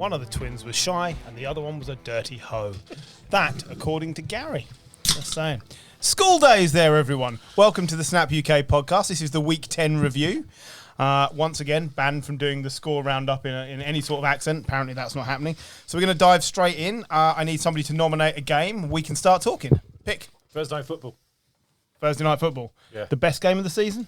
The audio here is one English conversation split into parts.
One of the twins was shy and the other one was a dirty hoe. That, according to Gary. Just saying. School days there, everyone. Welcome to the Snap UK podcast. This is the Week 10 review. Once again, banned from doing the score roundup in any sort of accent. Apparently that's not happening. So we're going to dive straight in. I need somebody to nominate a game. We can start talking. Pick. Thursday night football. Thursday night football. Yeah. The best game of the season?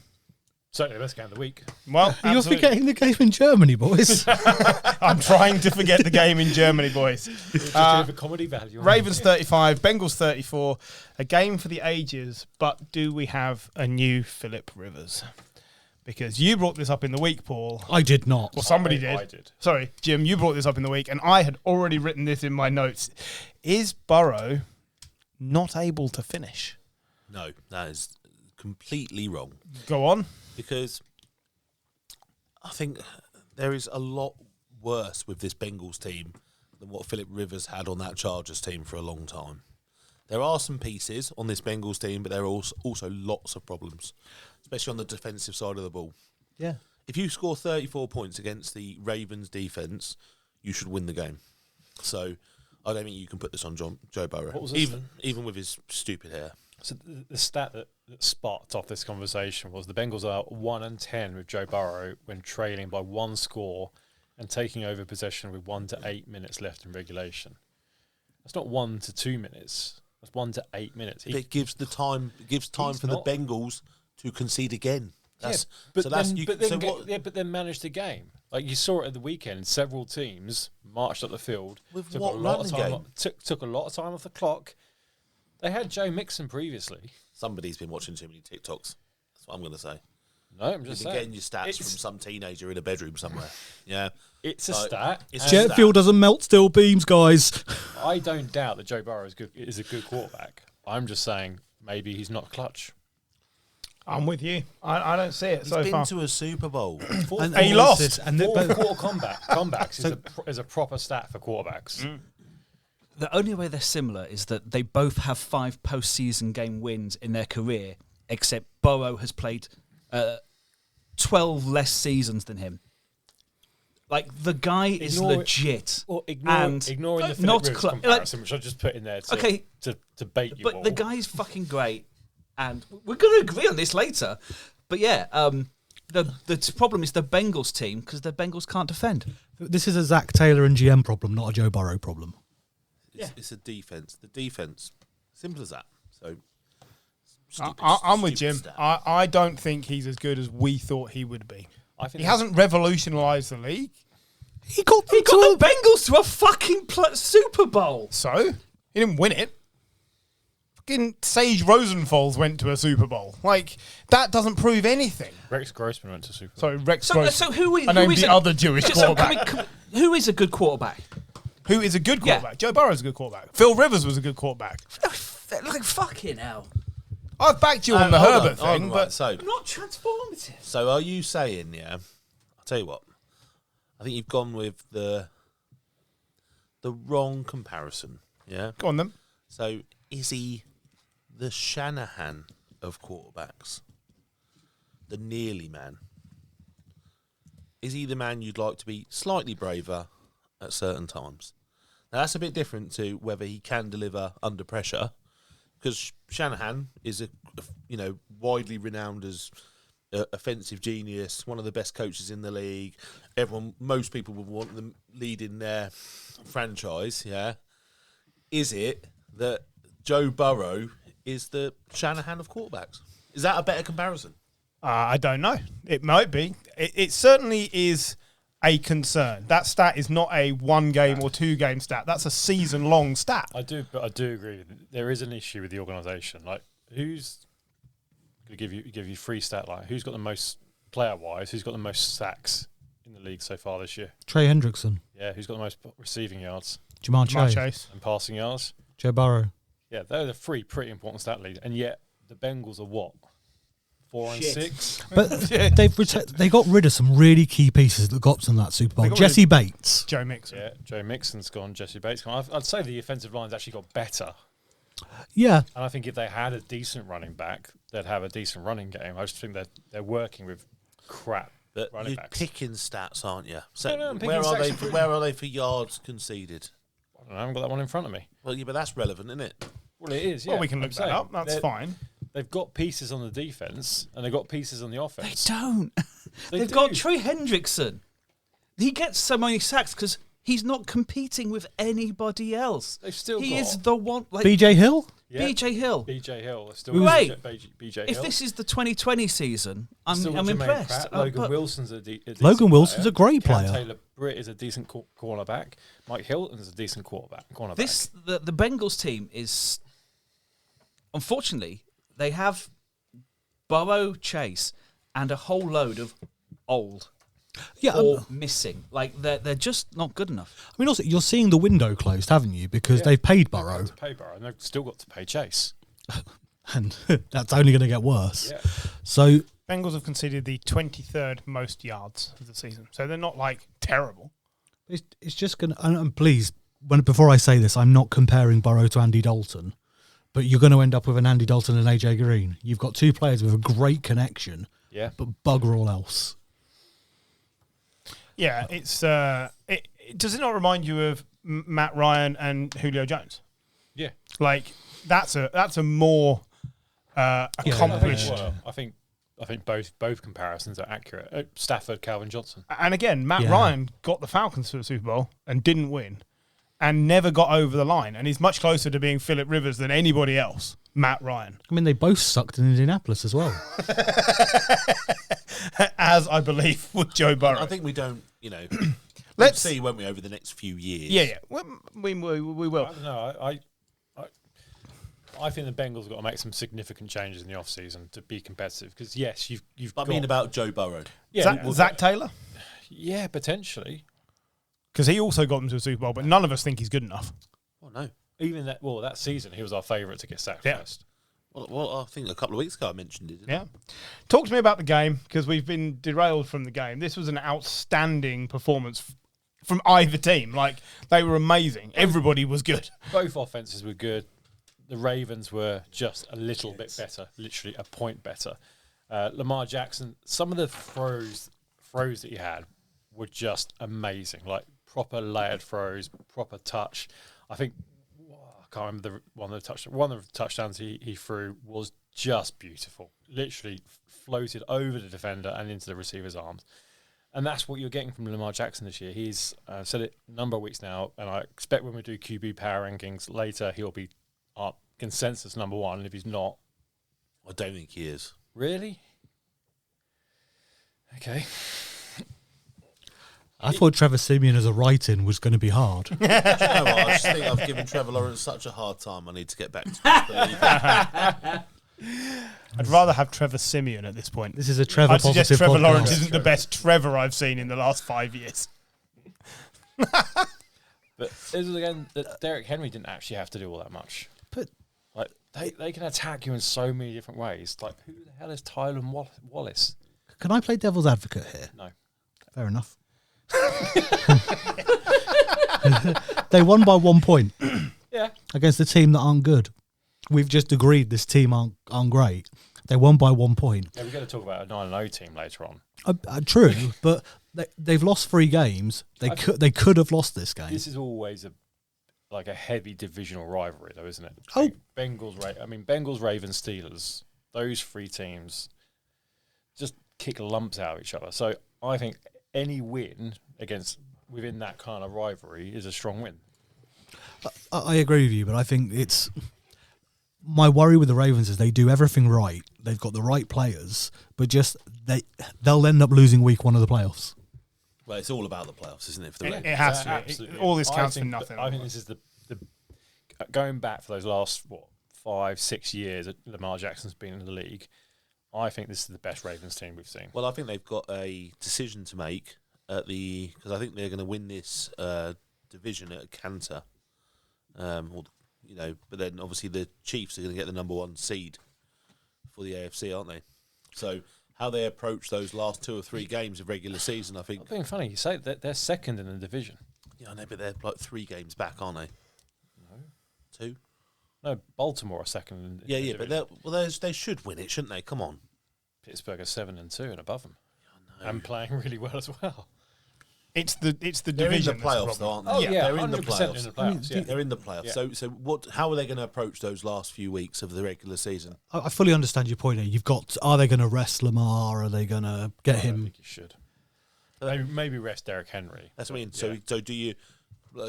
Certainly the best game of the week. Well, you're forgetting the game in Germany, boys. I'm trying to forget the game in Germany, boys. Just a comedy value. Ravens 35, Bengals 34. A game for the ages, but do we have a new Philip Rivers? Because you brought this up in the week, Paul. I did not. Well, somebody did. I did. Sorry, Jim, you brought this up in the week, and I had already written this in my notes. Is Burrow not able to finish? No, that is completely wrong. Go on. Because I think there is a lot worse with this Bengals team than what Philip Rivers had on that Chargers team for a long time. There are some pieces on this Bengals team, but there are also lots of problems, especially on the defensive side of the ball. Yeah. If you score 34 points against the Ravens defense, you should win the game. So I don't think you can put this on Joe Burrow, even with his stupid hair. So the stat that sparked off this conversation was the Bengals are 1-10 with Joe Burrow when trailing by one score and taking over possession with 1 to 8 minutes left in regulation. That's not 1 to 2 minutes. That's 1 to 8 minutes. It gives time for the Bengals to concede again. But then manage the game. Like you saw it at the weekend. Several teams marched up the field. With what running game? Took a lot of time off the clock. They had Joe Mixon previously. Somebody's been watching too many TikToks. That's what I'm going to say. No, I'm just saying. You're getting your stats from some teenager in a bedroom somewhere. Yeah. It's a stat. Jet fuel doesn't melt steel beams, guys. I don't doubt that Joe Burrow is a good quarterback. I'm just saying maybe he's not clutch. I'm with you. I don't see it so far. He's been to a Super Bowl. And he lost. And quarter comebacks is a proper stat for quarterbacks. Mm. The only way they're similar is that they both have 5 postseason game wins in their career, except Burrow has played 12 less seasons than him. Like, the guy is legit. Ignoring the Philip Rivers comparison, which I just put in there to bait you all. But the guy's fucking great, and we're going to agree on this later. But yeah, the problem is the Bengals team, because the Bengals can't defend. This is a Zach Taylor and GM problem, not a Joe Burrow problem. It's a defense. The defense, simple as that. So, I'm with Jim. I don't think he's as good as we thought he would be. He hasn't revolutionised the league. He got the Bengals to a fucking Super Bowl. So he didn't win it. Fucking Sage Rosenfels went to a Super Bowl. Like, that doesn't prove anything. Rex Grossman went to Super Bowl. Sorry, Rex Grossman. So who is the other Jewish quarterback? Who is a good quarterback? Who is a good quarterback? Yeah. Joe Burrow's a good quarterback. Phil Rivers was a good quarterback. Like, fucking hell. I've backed you on the Herbert thing, but Not transformative. So are you saying, I'll tell you what, I think you've gone with the wrong comparison, yeah? Go on then. So is he the Shanahan of quarterbacks? The nearly man? Is he the man you'd like to be slightly braver at certain times? Now that's a bit different to whether he can deliver under pressure, because Shanahan is a widely renowned as offensive genius, one of the best coaches in the league. Most people would want them leading their franchise. Yeah, is it that Joe Burrow is the Shanahan of quarterbacks? Is that a better comparison? I don't know. It might be. It certainly is a concern. That stat is not a 1 game or 2 game stat. That's a season-long stat. I do agree. There is an issue with the organisation. Like, who's going to give you free stat line? Who's got the most player-wise? Who's got the most sacks in the league so far this year? Trey Hendrickson. Yeah, who's got the most receiving yards? Jamar Chase. And passing yards? Joe Burrow. Yeah, they're the 3 pretty important stat leads. And yet, the Bengals are what? 4 and 6. But they got rid of some really key pieces that got them that Super Bowl. Jesse Bates. Joe Mixon. Yeah, Joe Mixon's gone, Jesse Bates gone. I'd say the offensive line's actually got better. Yeah. And I think if they had a decent running back, they'd have a decent running game. I just think that they're working with crap But running you're backs. picking stats, aren't you? So No, I'm picking where are they? stats. Where are they for yards conceded? I don't know, I haven't got that one in front of me. Well, yeah, but that's relevant, isn't it? Well, it is. Well, yeah, we can I'm look that saying. up. That's fine. They've got pieces on the defense and they've got pieces on the They offense. don't. They They've do. got Trey Hendrickson. He gets so many sacks because he's not competing with anybody else. They've still he got- is the one. Like BJ Hill? Yeah. BJ Hill. BJ Hill. They've still Great. got BJ If Hill. this is the 2020 season, I'm Still got Jermaine impressed. Pratt. Logan But Wilson's a decent Logan Wilson's player. a great Cam player. Taylor Britt is a decent cornerback. Mike Hilton's a decent cornerback. the Bengals team is, unfortunately, they have Burrow, Chase, and a whole load of old Yeah, or missing. Like they're just not good enough. I mean, also, you're seeing the window closed, haven't you? Because they've paid Burrow, to pay Burrow, and they've still got to pay Chase. and that's only going to get worse. Yeah. So, Bengals have conceded the 23rd most yards of the season, so they're not like terrible. it's just going to... And please, before I say this, I'm not comparing Burrow to Andy Dalton, but you're going to end up with an Andy Dalton and AJ Green. You've got two players with a great connection, Yeah. but bugger all else. Yeah, it's does it not remind you of Matt Ryan and Julio Jones? Yeah. Like that's a more accomplished. Well, I think both comparisons are accurate. Stafford, Calvin Johnson. And again, Matt Yeah. Ryan got the Falcons to the Super Bowl and didn't win, and never got over the line, and he's much closer to being Phillip Rivers than anybody else. Matt Ryan, I mean, they both sucked in Indianapolis as well. as I believe with Joe Burrow. I think we don't. Let's Let's see, won't we, over the next few years? Yeah. We will. I don't know. I think the Bengals have got to make some significant changes in the offseason to be competitive. Because yes, you've I got, mean about Joe Burrow. yeah, Zach Taylor, yeah, potentially. because he also got them to a Super Bowl, but none of us think he's good enough. Oh no. Even that season, he was our favourite to get sacked Yeah. first. Well, I think a couple of weeks ago I mentioned it. Didn't I? Yeah. Talk to me about the game, because we've been derailed from the game. This was an outstanding performance from either team. Like, they were amazing. Everybody was good. Both offenses were good. The Ravens were just a little bit better, literally a point better. Lamar Jackson, some of the throws that he had were just amazing, like proper layered throws, proper touch. I think I can't remember one of the touchdowns he threw was just beautiful. Literally floated over the defender and into the receiver's arms. And that's what you're getting from Lamar Jackson this year. He's said it a number of weeks now, and I expect when we do QB power rankings later, he'll be our consensus number one. And if he's not, I don't think he is. really? Okay. I thought Trevor Siemian as a write-in was going to be hard. Do you know what? I just think I've given Trevor Lawrence such a hard time. I need to get back to believing. I'd rather have Trevor Simeon at this point. This is a Trevor I'd suggest positive Trevor podcast. Lawrence isn't the best Trevor I've seen in the last 5 years. But this is again that Derrick Henry didn't actually have to do all that much. But Like they can attack you in so many different ways. Like who the hell is Tylen Wallace? can I play devil's advocate here? No. Fair enough. They won by 1 point Yeah. against a team that aren't good. We've just agreed this team aren't great. They won by 1 point. Yeah, we're going to talk about a 9-0 team later on. True, but they've lost 3 games. They could have lost this game. This is always a heavy divisional rivalry, though, isn't it? Oh. Bengals, Ravens, Steelers. Those 3 teams just kick lumps out of each other. So I think any win within that kind of rivalry is a strong win. I agree with you, but I think it's my worry with the Ravens is they do everything right. They've got the right players, but just they'll end up losing week 1 of the playoffs. Well, it's all about the playoffs, isn't it? For the It Ravens? has to. Absolutely. All this I counts for think nothing. I think this is the going back for those last 5-6 years that Lamar Jackson's been in the league. I think this is the best Ravens team we've seen. Well, I think they've got a decision to make because I think they're going to win this division at Cantor. But then obviously the Chiefs are going to get the number 1 seed for the AFC, aren't they? So how they approach those last 2 or 3 games of regular season, I think. Not being funny, you say that they're second in the division. Yeah, I know, but they're like 3 games back, aren't they? No. 2. No, Baltimore are second. In Yeah, the yeah, but division. they should win it, shouldn't they? Come on. Pittsburgh are 7-2 and above them. I and playing really well as well. It's the They're in the division. that's playoffs, though, problem. aren't they? Oh yeah, they're in the 100% playoffs. in the playoffs. Yeah. They're in the playoffs. Yeah. So what? How are they going to approach those last few weeks of the regular season? I fully understand your point here. You've got, are they going to rest Lamar? Are they going to get I him? think you should. Maybe rest Derrick Henry. That's what I mean. So do you,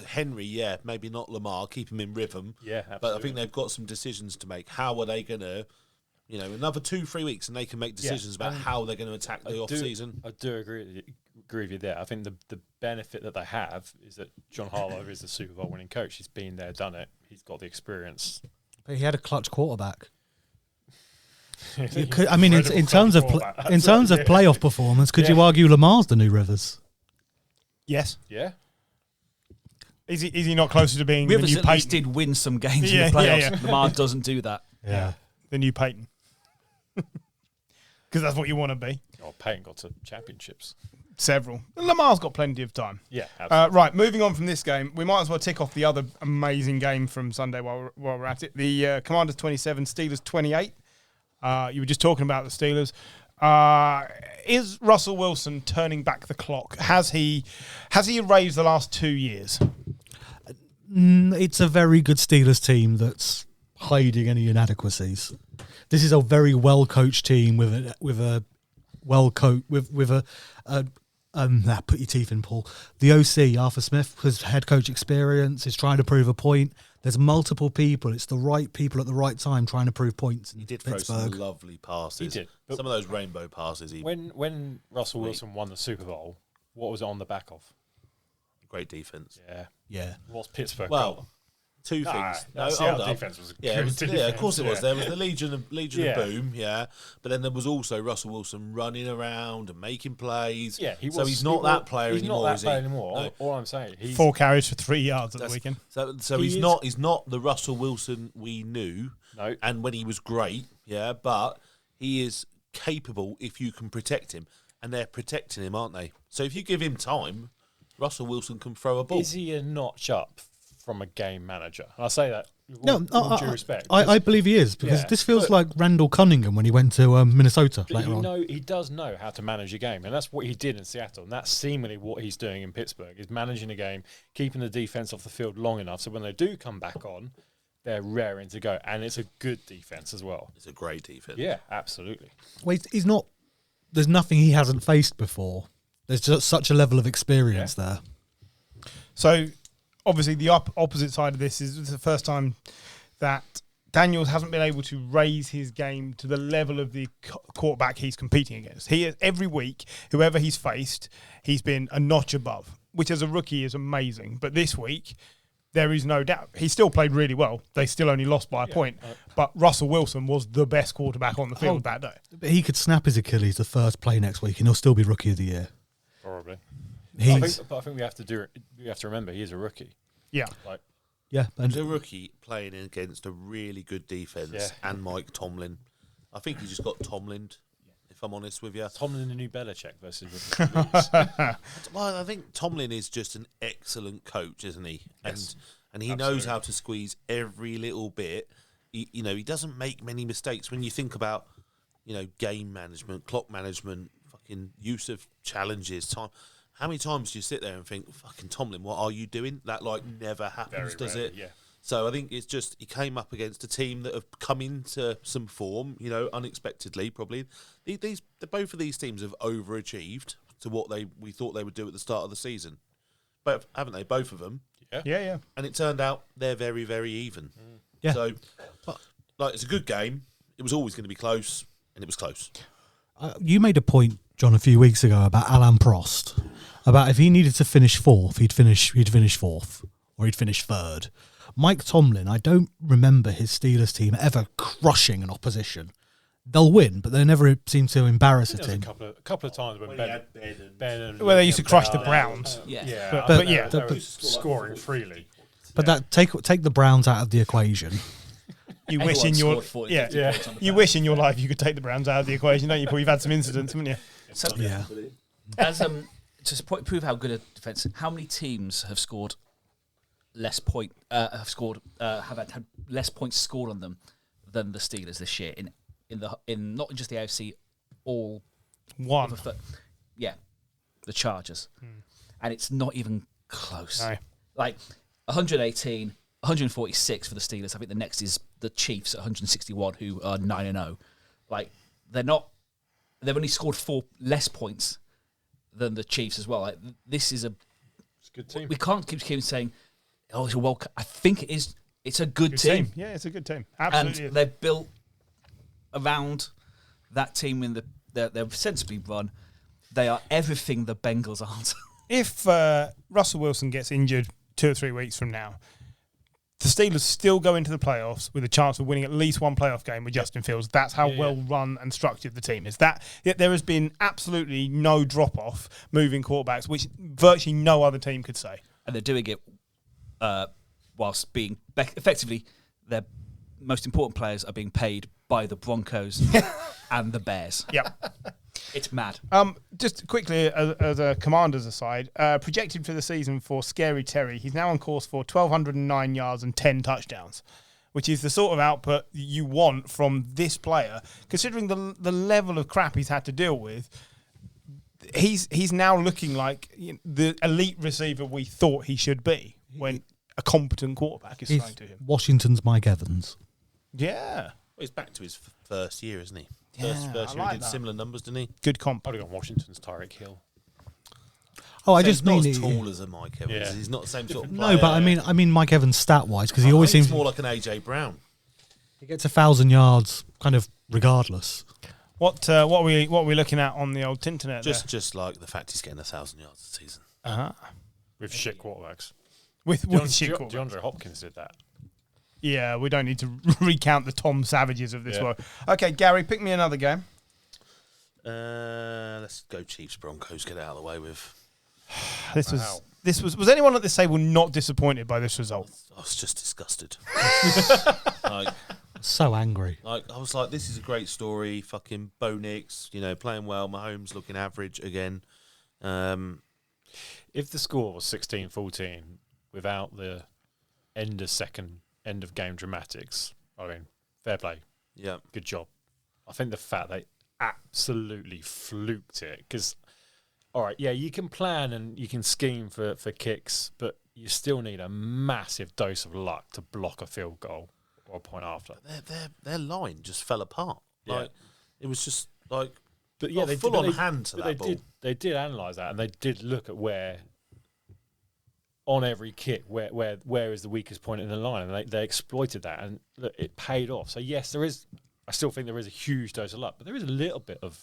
Henry? Yeah, maybe not Lamar. Keep him in rhythm. Yeah, absolutely. But I think they've got some decisions to make. How are they going to, another 2-3 weeks, and they can make decisions about how they're going to attack the off season. I do agree with you there. I think the benefit that they have is that John Harlow is the Super Bowl winning coach. He's been there, done it. He's got the experience. But he had a clutch quarterback. In Incredible terms of quarterback. in terms of playoff performance, could you argue Lamar's the new Rivers? Yes. Yeah. Is he not closer to being Rivers the new at least Peyton? did win some games Yeah, in the playoffs. yeah. Lamar doesn't do that. Yeah. The new Peyton. Because that's what you want to be. Oh, Payton got to championships. Several. Lamar's got plenty of time. Yeah, absolutely. Right, moving on from this game, we might as well tick off the other amazing game from Sunday while we're at it. The Commanders 27, Steelers 28. You were just talking about the Steelers. Is Russell Wilson turning back the clock? Has he erased the last 2 years? It's a very good Steelers team that's hiding any inadequacies. This is a very well coached team with a well coach with a put your teeth in, Paul. The OC, Arthur Smith, has head coach experience, is trying to prove a point. There's multiple people. It's the right people at the right time trying to prove points. He did throw some lovely passes. He did. Some of those rainbow passes. When Russell Wilson won the Super Bowl, what was it on the back of? Great defense. Yeah. Yeah. What's Pittsburgh? Well, two Nah, things. that No, Seattle hold up. defense was a Yeah, good of defense, course it was. yeah. There was the Legion of Yeah. Boom, yeah. But then there was also Russell Wilson running around and making plays. Yeah, so he's not that player he's anymore, not that is he? player anymore. No. All I'm saying, he's 4 carries for 3 yards at the weekend. So He he's is- not the Russell Wilson we knew. No. And when he was great, yeah, but he is capable if you can protect him. And they're protecting him, aren't they? So if you give him time, Russell Wilson can throw a ball. Is he a notch up from a game manager? And I say that with No, all due respect. I believe he is, because Yeah, this feels but- like Randall Cunningham when he went to Minnesota But later on. he does know how to manage a game, and that's what he did in Seattle, and that's seemingly what he's doing in Pittsburgh, is managing a game, keeping the defense off the field long enough so when they do come back on, they're raring to go, and it's a good defense as well. It's a great defense. Yeah, absolutely. Well, he's not. There's nothing he hasn't faced before. There's just such a level of experience there. So, obviously, the opposite side of this is the first time that Daniels hasn't been able to raise his game to the level of the quarterback he's competing against. Every week, whoever he's faced, he's been a notch above, which as a rookie is amazing. But this week, there is no doubt. He still played really well. They still only lost by a point. But Russell Wilson was the best quarterback on the field that day. But he could snap his Achilles the first play next week, and he'll still be Rookie of the Year. Probably. He's But I think we have to remember he is a rookie. Yeah. Like, yeah, He's a and rookie playing against a really good defense Yeah. and Mike Tomlin. I think he just got Tomlined, if I'm honest with you. Tomlin the new Belichick versus rookies. Well, I think Tomlin is just an excellent coach, isn't he? Yes. And he knows how to squeeze every little bit. He doesn't make many mistakes when you think about, game management, clock management, fucking use of challenges, time. How many times do you sit there and think, fucking Tomlin, what are you doing? That never happens, Very does rarely, it? yeah. So I think it's just he came up against a team that have come into some form, unexpectedly probably. Both of these teams have overachieved to what we thought they would do at the start of the season, but haven't they? Both of them. Yeah. And it turned out they're very, very even. Yeah. So, it's a good game. It was always going to be close, and it was close. you made a point, John, a few weeks ago about Alain Prost, about if he needed to finish fourth, he'd finish fourth, or he'd finish third. Mike Tomlin, I don't remember his Steelers team ever crushing an opposition. They'll win, but they never seem to embarrass a There was team. a couple of times when Ben and Well, they used to Luke crush the Bell- Browns. Yeah, But yeah. they were scoring freely. But that take the Browns out of the equation. You wish in Everyone your scored 40, 50 points on the you Browns. wish in your life you could take the Browns out of the equation, don't you? Paul? You've had some incidents, haven't you? So, Yeah. as prove how good a defense, how many teams have scored less have had less points scored on them than the Steelers this year in not just the AFC, all One. of the the Chargers. And it's not even close. No. Like 118, 146 for the Steelers. I think the next is the Chiefs at 161, who are 9-0. Like, they've only scored 4 less points than the Chiefs as well. Like, this is It's a good team. we can't keep saying, oh, it's a World Cup. I think it is. It's a good team. Yeah, it's a good team. And Absolutely. they've built around that team they're sensibly run. They are everything the Bengals aren't. If Russell Wilson gets injured 2 or 3 weeks from now, the Steelers still go into the playoffs with a chance of winning at least one playoff game with Justin Fields. That's how well run and structured the team is. There has been absolutely no drop-off moving quarterbacks, which virtually no other team could say. And they're doing it whilst being effectively their most important players are being paid by the Broncos and the Bears. Yep. It's mad. Just quickly, as a Commanders aside, projected for the season for Scary Terry, he's now on course for 1,209 yards and 10 touchdowns, which is the sort of output you want from this player, considering the level of crap he's had to deal with. He's now looking like the elite receiver we thought he should be when a competent quarterback is throwing to him. Washington's Mike Evans. Yeah. Well, he's back to his first year, isn't he? Yeah, First I year like he did that. similar numbers, didn't he? Good comp. I'd have gone Washington's Tyreek Hill. Oh, I So just he's not mean as tall as a Mike Evans. Yeah. He's not the same sort of no, player. but I mean Mike Evans stat wise because he always I think seems he's more like an AJ Brown. he gets 1,000 yards kind of regardless. What are we looking at on the old Tinternet? Just like the fact he's getting 1,000 yards a season. With shit quarterbacks. with shit quarterbacks. DeAndre Hopkins did that. Yeah, we don't need to recount the Tom Savages of this Yeah. world. Okay, Gary, pick me another game. Let's go Chiefs Broncos. Get it out of the way with. This was anyone at this table not disappointed by this result? I was just disgusted. like So angry. I was like, this is a great story. Fucking Bo Nix, playing well. Mahomes looking average again. If the score was 16-14 without the end of game dramatics, I mean, fair play. Yeah. Good job. I think the fact they absolutely fluked it, because, all right, yeah, you can plan and you can scheme for kicks, but you still need a massive dose of luck to block a field goal or a point after. Their line just fell apart. Yeah. Like it was just like, But yeah, they full on hand to but that ball. They did analyse that, and they did look at where on every kick where is the weakest point in the line, and they exploited that, and look, it paid off. So yes, there is. I still think there is a huge dose of luck, but there is a little bit of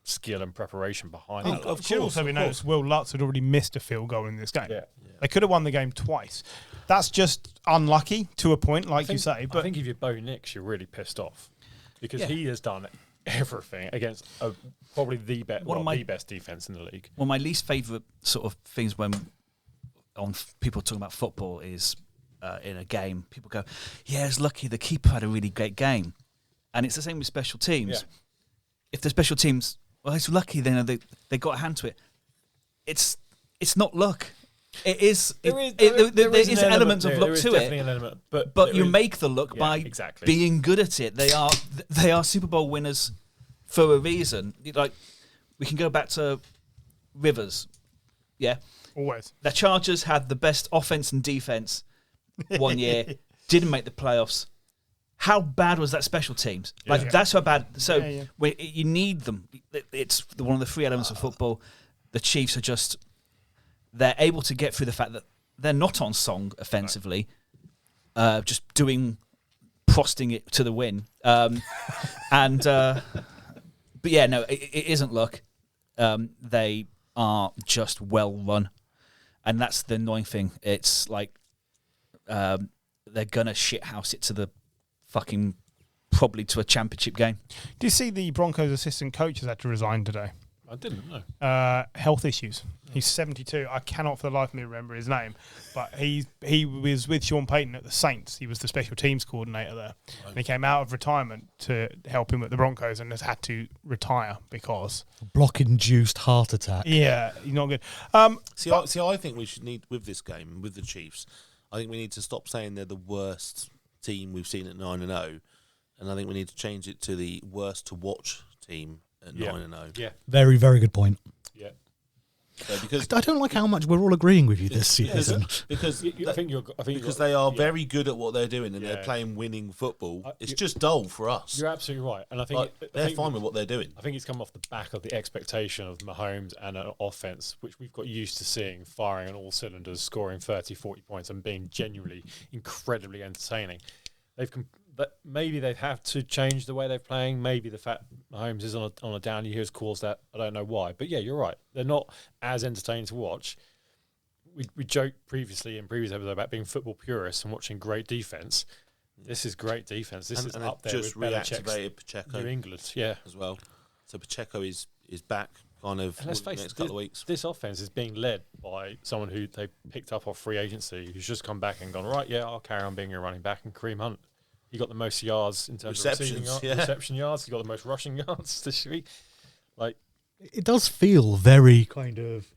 skill and preparation behind that. It should also be noticed Will Lutz had already missed a field goal in this game. Yeah. They could have won the game twice. That's just unlucky to a point, like you say. I But think if you're Bo Nix, you're really pissed off because Yeah. he has done everything against probably the best defense in the league. One of my least favourite sort of things when people talking about football is in a game, people go, yeah, it's lucky the keeper had a really great game. And it's the same with special teams. Yeah. If the special teams, well, it's lucky they got a hand to it. It's not luck. It is. There is an elements of luck to definitely it. an element, but But you is- make the look Yeah, by exactly. being good at it. They are Super Bowl winners for a reason. Like, we can go back to Rivers. Yeah. always. The Chargers had the best offense and defense one year, didn't make the playoffs. How bad was that special teams? Like, that's how bad. So you need them. It's one of the three elements of football. The Chiefs are just, they're able to get through the fact that they're not on song offensively, just prosting it to the win. But yeah, no, it isn't luck. They are just well run. And that's the annoying thing. It's like they're going to shithouse it to the fucking, probably to a championship game. Do you see the Broncos assistant coach has had to resign today? I didn't know. Health issues. He's 72. I cannot for the life of me remember his name, but he was with Sean Payton at the Saints. He was the special teams coordinator there. And he came out of retirement to help him at the Broncos and has had to retire because Block-induced heart attack. he's not good. See, I think we should need, with this game, with the Chiefs, I think we need to stop saying they're the worst team we've seen at 9-0, and I think we need to change it to the worst to watch team at 9-0. Yeah. Very, very good point. Yeah. So because I don't like how much we're all agreeing with you this season. because because they are very good at what they're doing and Yeah. they're playing winning football. It's just dull for us. You're absolutely right, and I think They're fine with what they're doing. I think it's come off the back of the expectation of Mahomes and an offense, which we've got used to seeing, firing on all cylinders, scoring 30, 40 points and being genuinely incredibly entertaining. Maybe they've had to change the way they're playing. Maybe the fact Mahomes is on a down year has caused that. I don't know why. But yeah, you're right. They're not as entertaining to watch. We joked previously in previous episodes about being football purists and watching great defence. This is great defence. This is up there just with reactivated Pacheco New England, yeah. as well. So Pacheco is back kind of And let's within the face next it, couple of weeks. this offense is being led by someone who they picked up off free agency, who's just come back and gone, right, yeah, I'll carry on being your running back, and Kareem Hunt. He got the most yards in terms of receiving reception yards. He got the most rushing yards this week. Like, It does feel very kind of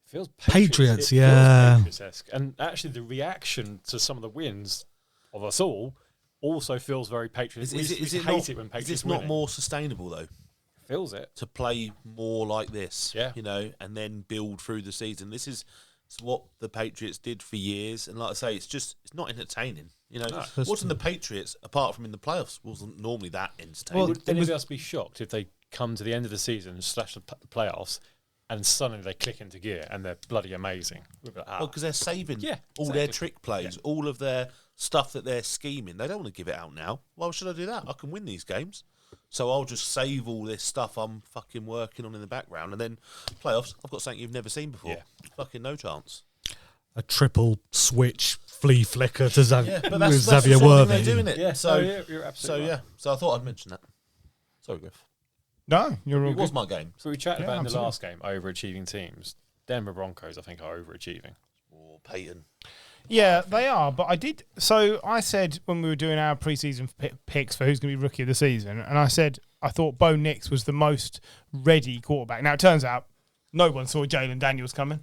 feels Patriots, it yeah. feels Patriots-esque. And actually, the reaction to some of the wins of us all also feels very Patriots. Is it not more sustainable though? Feels it. To play more like this, Yeah. and then build through the season. This is what the Patriots did for years, and like I say, it's not entertaining. Watching the Patriots, apart from in the playoffs, wasn't normally that entertaining. Would any of us be shocked if they come to the end of the season / the playoffs, and suddenly they click into gear and they're bloody amazing? We'd be like, Well, because they're saving all exactly. their trick plays, all of their stuff that they're scheming. They don't want to give it out now. Why should I do that? I can win these games. So I'll just save all this stuff I'm fucking working on in the background. And then playoffs, I've got something you've never seen before. Yeah. Fucking no chance. a triple switch flea flicker to Yeah, but that's Xavier the sort of thing Worthing. they're doing it. Yeah, So, you're absolutely right. So I thought I'd mention that. Sorry, Griff. No, you're all It was good. my game. So we chatted Yeah, about in the absolutely. last game, overachieving teams. Denver Broncos, I think, are overachieving. Or Peyton. Yeah, they are. But I did. So I said when we were doing our preseason picks for who's going to be rookie of the season, and I said I thought Bo Nix was the most ready quarterback. Now it turns out no one saw Jalen Daniels coming,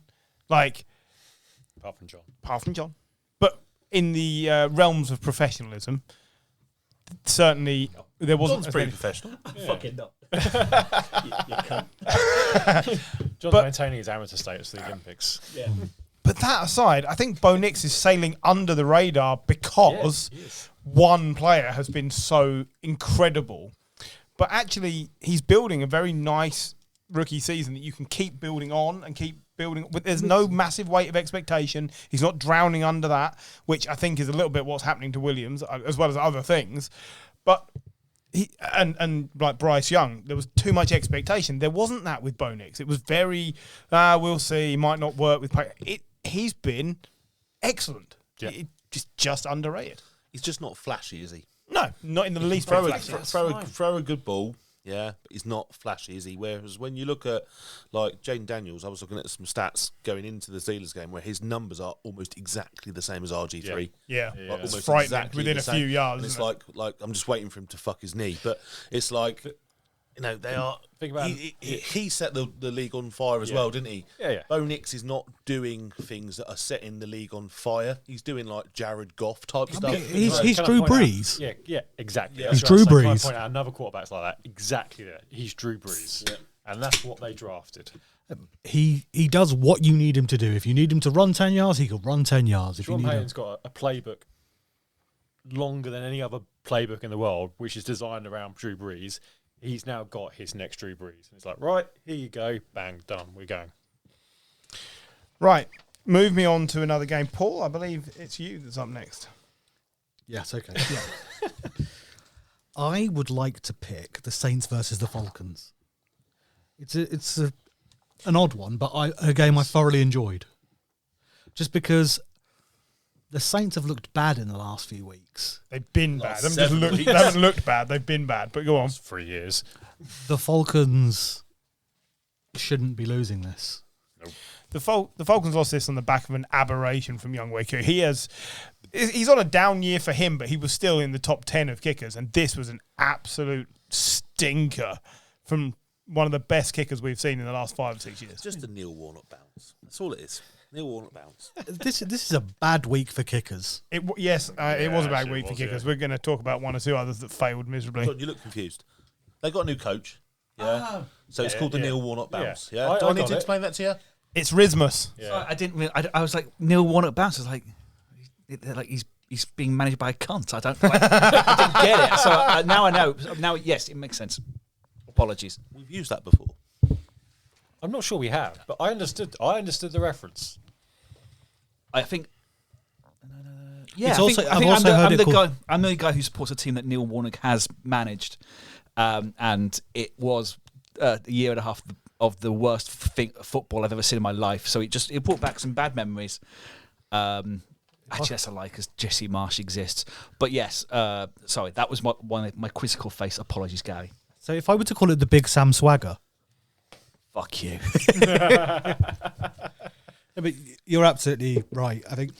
Apart from John. But in the realms of professionalism, certainly there wasn't. John's as pretty many- professional. Fucking not. John's But- maintaining his amateur status for the Olympics. Yeah. But that aside, I think Bo Nix is sailing under the radar because Yeah, he is. one player has been so incredible. But actually, he's building a very nice rookie season that you can keep building on and keep building. But there's no massive weight of expectation. He's not drowning under that, which I think is a little bit what's happening to Williams, as well as other things. But he and like Bryce Young, there was too much expectation. There wasn't that with Bo Nix. It was very, we'll see, might not work with play. He's been excellent. Yeah. Just underrated. He's just not flashy, is he? No, not in the least bit Throw flashy. a good ball, yeah, but he's not flashy, is he? Whereas when you look at, like, Jaden Daniels, I was looking at some stats going into the Steelers game where his numbers are almost exactly the same as RG3. Yeah, Yeah. Like, It's almost frightening exactly within the a same. few yards, And it's isn't like I'm just waiting for him to fuck his knee. But it's like, they are. Think about he set the league on fire as well, didn't he? Yeah. Bo Nix is not doing things that are setting the league on fire. He's doing like Jared Goff type stuff. He's Can I Drew point out- Brees. Yeah, exactly. Yeah. That's He's Drew right. So can I Brees. point out another quarterback's like that? Exactly that. He's Drew Brees. Yeah. And that's what they drafted. He does what you need him to do. If you need him to run 10 yards, he can run 10 yards. If you Sean need him, Payton's got a playbook longer than any other playbook in the world, which is designed around Drew Brees. He's now got his next Drew Brees. And it's like, right, here you go. Bang, done. We're going. Right, move me on to another game. Paul, I believe it's you that's up next. yes, okay. Yeah. I would like to pick the Saints versus the Falcons. It's an odd one, but a game I thoroughly enjoyed. Just because the Saints have looked bad in the last few weeks. They've been bad. Last They haven't, 7 just looked, weeks. they haven't looked bad. They've been bad. But go on. It's 3 years. The Falcons shouldn't be losing this. The Falcons lost this on the back of an aberration from Young Wei-Koo. He's on a down year for him, but he was still in the top 10 of kickers, and this was an absolute stinker from one of the best kickers we've seen in the last 5 or 6 years. Just a Neil Warnock bounce. That's all it is. Neil Warnock bounce. This is a bad week for kickers. It was a bad actually week for was, kickers. yeah. We're going to talk about 1 or 2 others that failed miserably. John, you look confused. They got a new coach. Yeah. So it's called the yeah. Neil Warnock bounce. Yeah. Yeah. I Do I need got to it. explain that to you? It's Rismus. Yeah. So I didn't. I was like Neil Warnock bounce. I was like he's being managed by a cunt. I don't. I didn't get it. So now I know. Now yes, it makes sense. Apologies. We've used that before. I'm not sure we have, but I understood the reference. I think. Yeah, It's I also- think, I I've think also heard it called- I'm the guy who supports a team that Neil Warnock has managed, and it was a year and a half of the worst football I've ever seen in my life. So it brought back some bad memories. Actually, that's a lie because Jesse Marsh exists. But yes, sorry, that was my quizzical face. Apologies, Gary. So if I were to call it the Big Sam Swagger, Fuck you. I mean, you're absolutely right. I think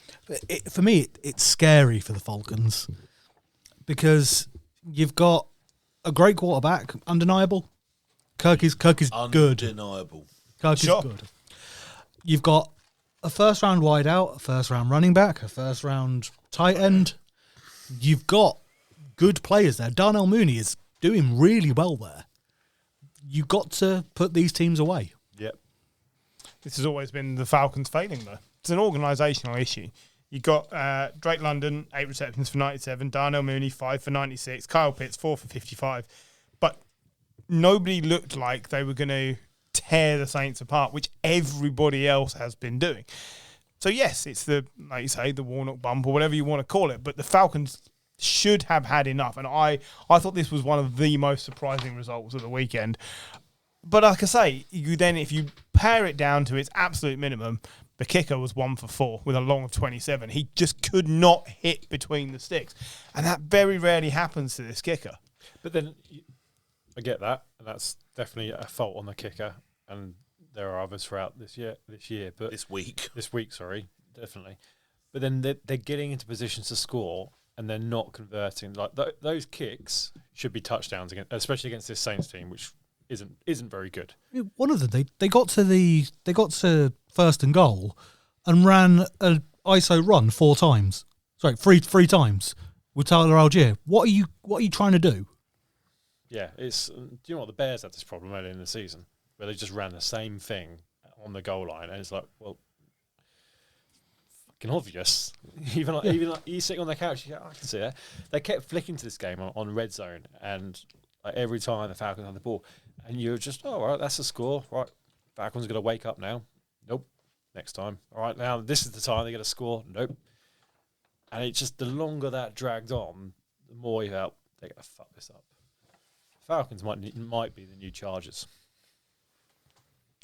for me, it's scary for the Falcons because you've got a great quarterback, undeniable. Kirk is good. Undeniable. Kirk Sure. is good. You've got a first-round wideout, a first-round running back, a first-round tight end. You've got good players there. Darnell Mooney is doing really well there. You got to put these teams away. Yep. This has always been the Falcons failing, though. It's an organisational issue. You got Drake London, 8 receptions for 97, Darnell Mooney, 5 for 96, Kyle Pitts, 4 for 55. But nobody looked like they were going to tear the Saints apart, which everybody else has been doing. So, yes, it's like you say, the Warnock bump or whatever you want to call it, but the Falcons should have had enough. And I thought this was one of the most surprising results of the weekend. But like I say, if you pare it down to its absolute minimum, the kicker was 1 for 4 with a long of 27. He just could not hit between the sticks. And that very rarely happens to this kicker. But then I get that, and that's definitely a fault on the kicker. And there are others throughout this year. But This week. sorry, definitely. But then they're getting into positions to score, and they're not converting. Like those kicks should be touchdowns, especially against this Saints team, which isn't very good. One of them, they got to first and goal and ran an ISO run 4 times. Sorry, three times with Tyler Algier. What are you trying to do? Yeah, it's. Do you know what, the Bears had this problem earlier in the season where they just ran the same thing on the goal line, and it's like, well, fucking obvious. even like you sitting on the couch, you go, I can see it. They kept flicking to this game on red zone, and like, every time the Falcons had the ball, and you're just, oh, all right, that's the score. Right, Falcons are going to wake up now. Nope. Next time. All right, now this is the time they're going to score. Nope. And it's just the longer that dragged on, the more you felt they're going to fuck this up. Falcons might be the new Chargers.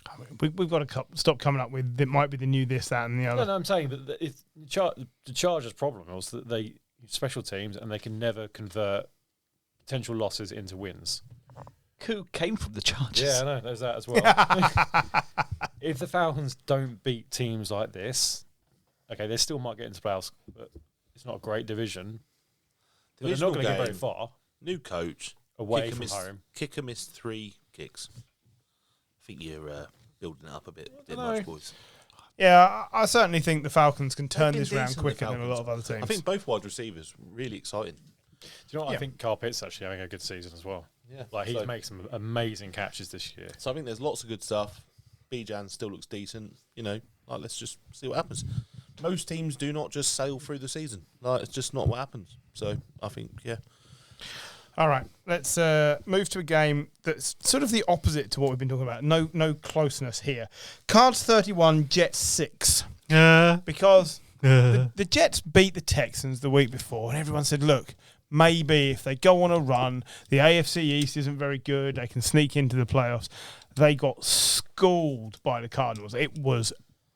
I mean, we've got to stop coming up with it might be the new this, that, and the other. No, I'm saying that the Chargers' problem was that they special teams and they can never convert potential losses into wins. Who came from the Chargers? Yeah, I know. There's that as well. If the Falcons don't beat teams like this, okay, they still might get into playoffs, but it's not a great division. But they're not going to get very far. New coach. Away from home. Kicker missed 3 kicks. I think you're building it up a bit know. much, boys. Yeah, I certainly think the Falcons can turn They've this been round decent, quicker the than a lot of other Falcons. teams. I think both wide receivers really exciting. Do you know what? Yeah. I think Carl Pitt's actually having a good season as well. Yeah, Like, he's making some amazing catches this year. So I think there's lots of good stuff. Bijan still looks decent. You know, like let's just see what happens. Most teams do not just sail through the season. Like it's just not what happens. So I think, yeah. All right, let's move to a game that's sort of the opposite to what we've been talking about. No closeness here. Cards 31, Jets 6. Because the Jets beat the Texans the week before, and everyone said, look, maybe if they go on a run, the AFC East isn't very good, they can sneak into the playoffs. They got schooled by the Cardinals. It was,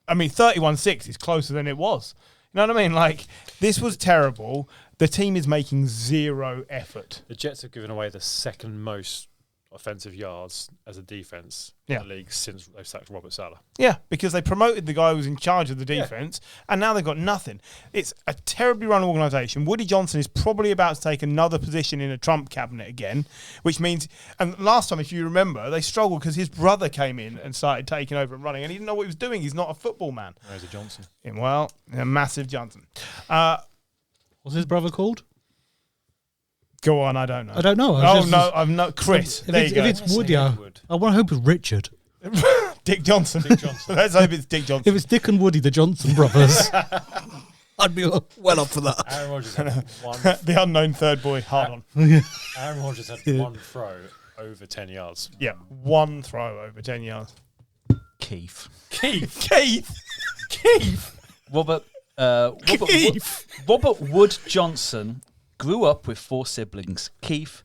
31-6 is closer than it was. You know what I mean? Like, this was terrible. The team is making zero effort. The Jets have given away the second most offensive yards as a defense in the league since they sacked Robert Saleh. Yeah, because they promoted the guy who was in charge of the defense, and now they've got nothing. It's a terribly run organisation. Woody Johnson is probably about to take another position in a Trump cabinet again, which means, and last time, if you remember, they struggled because his brother came in and started taking over and running, and he didn't know what he was doing. He's not a football man. No, he's a Johnson. Well, a massive Johnson. What's his brother called? Go on, I don't know. I don't know. I'm not Chris. If There it's, you go. if it's Woody, I want to hope it's Richard. Dick Johnson. Dick Johnson. Let's hope it's Dick Johnson. If it's Dick and Woody, the Johnson brothers, I'd be well up for that. Aaron Rodgers had one. The unknown third boy. Hard on. Aaron Rodgers had one throw over 10 yards. Yeah, one throw over 10 yards. Keith. Keith. Robert Keith. Robert Wood Johnson grew up with 4 siblings: Keith,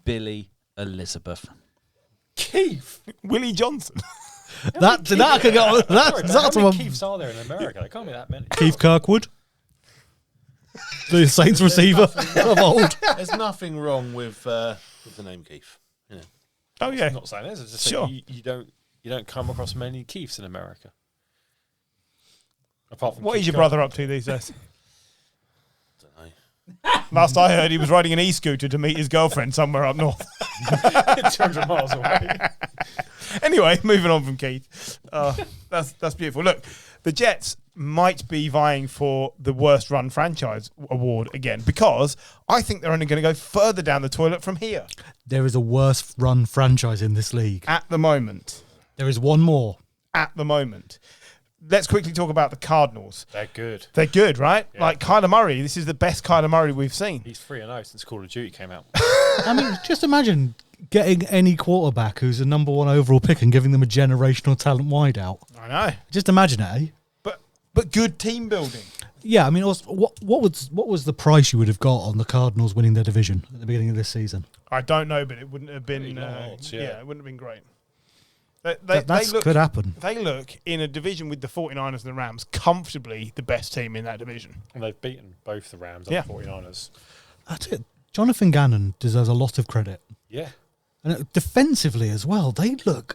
Billy, Elizabeth. Keith. Willie Johnson. That could go. Sorry, That's how many one. Keiths are there in America? There can't be that many. Keith Kirkwood, the Saints receiver of old. There's nothing wrong with the name Keith. You know. Oh, yeah. I'm not saying this. I'm just Sure. saying you don't come across many Keiths in America. Apart from What Keith is your Curran. brother up to these days? Don't know. Last I heard, he was riding an e-scooter to meet his girlfriend somewhere up north. 200 miles away. Anyway, moving on from Keith. That's beautiful. Look, the Jets might be vying for the worst run franchise award again because I think they're only going to go further down the toilet from here There is a worse run franchise in this league. at the moment. There is one more. At the moment. Let's quickly talk about the Cardinals. They're good. They're good, right? Yeah. Like Kyler Murray. This is the best Kyler Murray we've seen. He's 3-0 since Call of Duty came out. I mean, just imagine getting any quarterback who's a number 1 overall pick and giving them a generational talent wideout. I know. Just imagine it, eh? But good team building. Yeah, I mean, also, what was the price you would have got on the Cardinals winning their division at the beginning of this season? I don't know, but it wouldn't have been. Pretty low odds, yeah. It wouldn't have been great. That could happen. They look in a division with the 49ers and the Rams comfortably the best team in that division. And they've beaten both the Rams and Yeah. the 49ers. That's it. Jonathan Gannon deserves a lot of credit. Yeah. And defensively as well, they look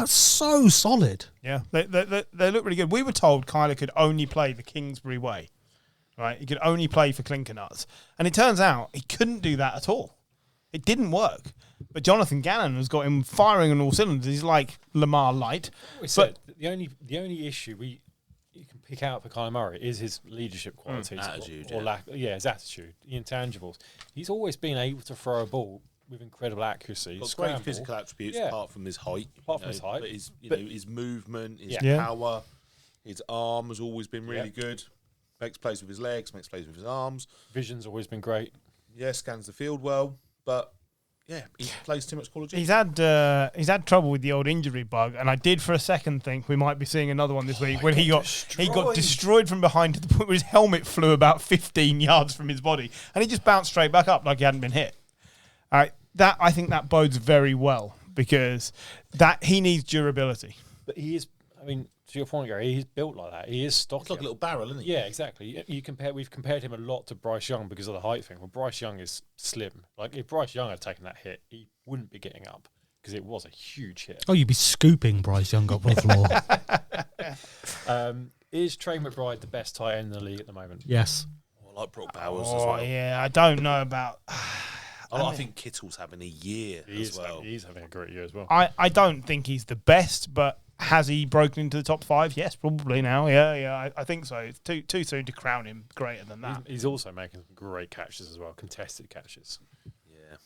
so solid. Yeah, they look really good. We were told Kyler could only play the Kingsbury way, right? He could only play for Clinker Nuts. And it turns out he couldn't do that at all. It didn't work. But Jonathan Gannon has got him firing on all cylinders. He's like Lamar Light. We said the only issue you can pick out for Kyler Murray is his leadership qualities. Attitude, or yeah. lack. Yeah, his attitude, the intangibles. He's always been able to throw a ball with incredible accuracy. Got scramble. great physical attributes Yeah. apart from his height. Apart from his height. But his, But- his movement, his Yeah. power, his arm has always been really Yeah. good. Makes plays with his legs, makes plays with his arms. Vision's always been great. Yeah, scans the field well. But, yeah, he plays too much Call of Duty. He's had trouble with the old injury bug, and I did for a second think we might be seeing another one this week when he got destroyed from behind to the point where his helmet flew about 15 yards from his body, and he just bounced straight back up like he hadn't been hit. I think that bodes very well because that he needs durability. But he is, I mean, to your point, Gary, he's built like that. He is stocky. It's like a little barrel, isn't he? Yeah, exactly. We've compared him a lot to Bryce Young because of the height thing. Well, Bryce Young is slim. Like if Bryce Young had taken that hit, he wouldn't be getting up because it was a huge hit. Oh, you'd be scooping Bryce Young up on the floor. Is Trey McBride the best tight end in the league at the moment? Yes. I like Brock Bowers as Oh, well. yeah, I don't know about... I think Kittle's having a year He as is, well. he's having a great year as well. I don't think he's the best, but has he broken into the top 5? Yes, probably now. Yeah, I think so. It's too soon to crown him greater than that. He's also making some great catches as well, contested catches. Yeah.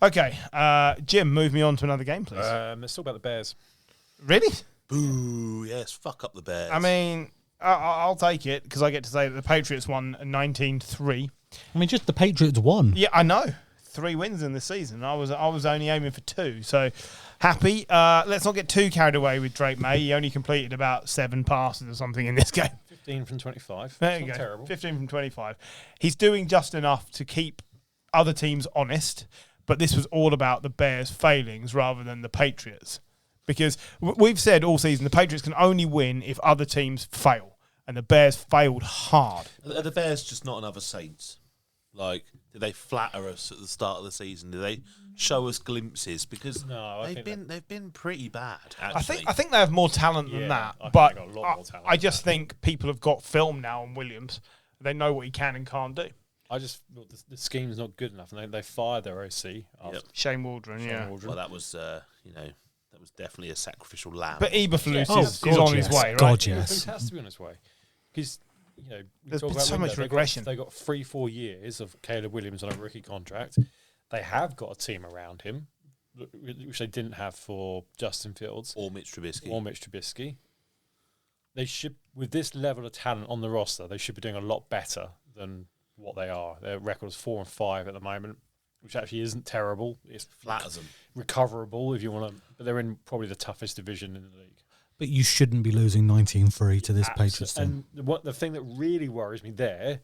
Okay, Jim, move me on to another game, please. It's still about the Bears. Really? Boo, yes, fuck up the Bears. I mean, I'll take it because I get to say that the Patriots won 19-3. I mean, just the Patriots won. Yeah, I know. 3 wins in the season. I was only aiming for 2, so happy. Let's not get too carried away with Drake May. He only completed about 7 passes or something in this game. 15 from 25. There That's you not go. terrible. 15 from 25. He's doing just enough to keep other teams honest, but this was all about the Bears' failings rather than the Patriots. Because we've said all season the Patriots can only win if other teams fail, and the Bears failed hard. Are the Bears just not another Saints? Like, did they flatter us at the start of the season? Did they show us glimpses? Because No, I think they've been pretty bad. I Actually. think they have more talent than Yeah, that, I think but they got a lot more talent I than just that. think people have got film now on Williams. They know what he can and can't do. I just thought the scheme's not good enough, and they fired their OC after Yep. Shane Waldron, yeah. Waldron. Well, that was that was definitely a sacrificial lamb. But Eberflus Yeah. is God, on his yes. way, right? God, He yes. has to be on his way because we There's talk been about so much window. regression. They got 3-4 years of Caleb Williams on a rookie contract. They have got a team around him. which they didn't have for Justin Fields Or Mitch Trubisky. They should, with this level of talent on the roster, they should be doing a lot better than what they are. Their record is 4-5 at the moment, which actually isn't terrible. It's Flat as them. recoverable if you want to, but they're in probably the toughest division in the league. But you shouldn't be losing 19-3 to this Patriots team. And the thing that really worries me there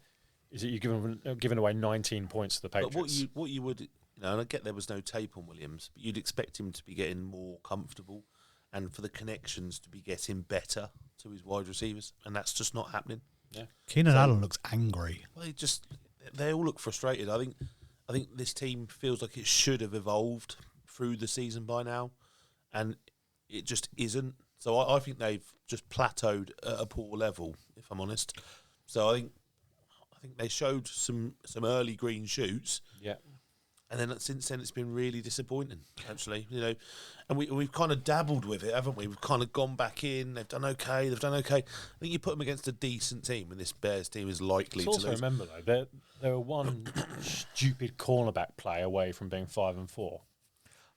is that you're giving away 19 points to the Patriots. But what you would, and I get there was no tape on Williams, but you'd expect him to be getting more comfortable and for the connections to be getting better to his wide receivers, and that's just not happening. Yeah. Keenan Allen looks angry. Well, they all look frustrated. I think this team feels like it should have evolved through the season by now, and it just isn't. So I think they've just plateaued at a poor level, if I'm honest. So I think they showed some early green shoots. Yeah. And then since then, it's been really disappointing, actually. And we've kind of dabbled with it, haven't we? We've kind of gone back in. They've done okay. I think you put them against a decent team, and this Bears team is likely to Also lose. remember though, they were one stupid cornerback play away from being 5-4.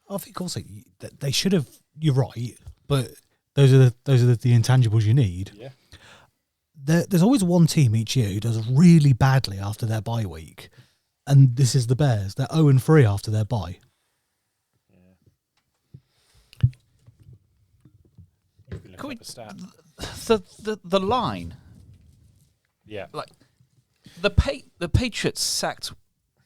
I think also they should have. You're right, but those are the intangibles you need. Yeah. There's always one team each year who does really badly after their bye week, and this is the Bears. They're 0-3 after their bye. Can we, A stat. the line, Yeah. like the Patriots sacked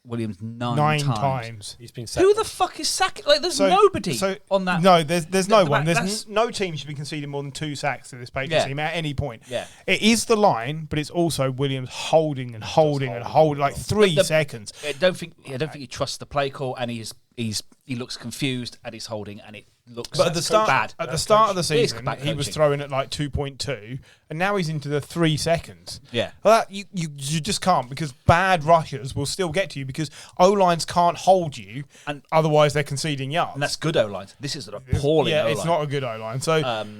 Williams nine times. He's been sacked. Who the fuck is sacking? Like, there's nobody on that. No, there's no one. that's- No team should be conceding more than 2 sacks to this Patriots Yeah. team at any point. Yeah. It is the line, but it's also Williams holding like 3 seconds. I don't think he trusts the play call, and he looks confused, and he's holding, and it looks But at the start, bad. at the start of the It is season, bad he was coaching. throwing at like 2.2, and now he's into the 3 seconds. Yeah. Well, that, you just can't, because bad rushers will still get to you because O-lines can't hold you, And- otherwise they're conceding yards. And that's good O-line. This is an appalling Yeah, O-line. it's not a good O-line. So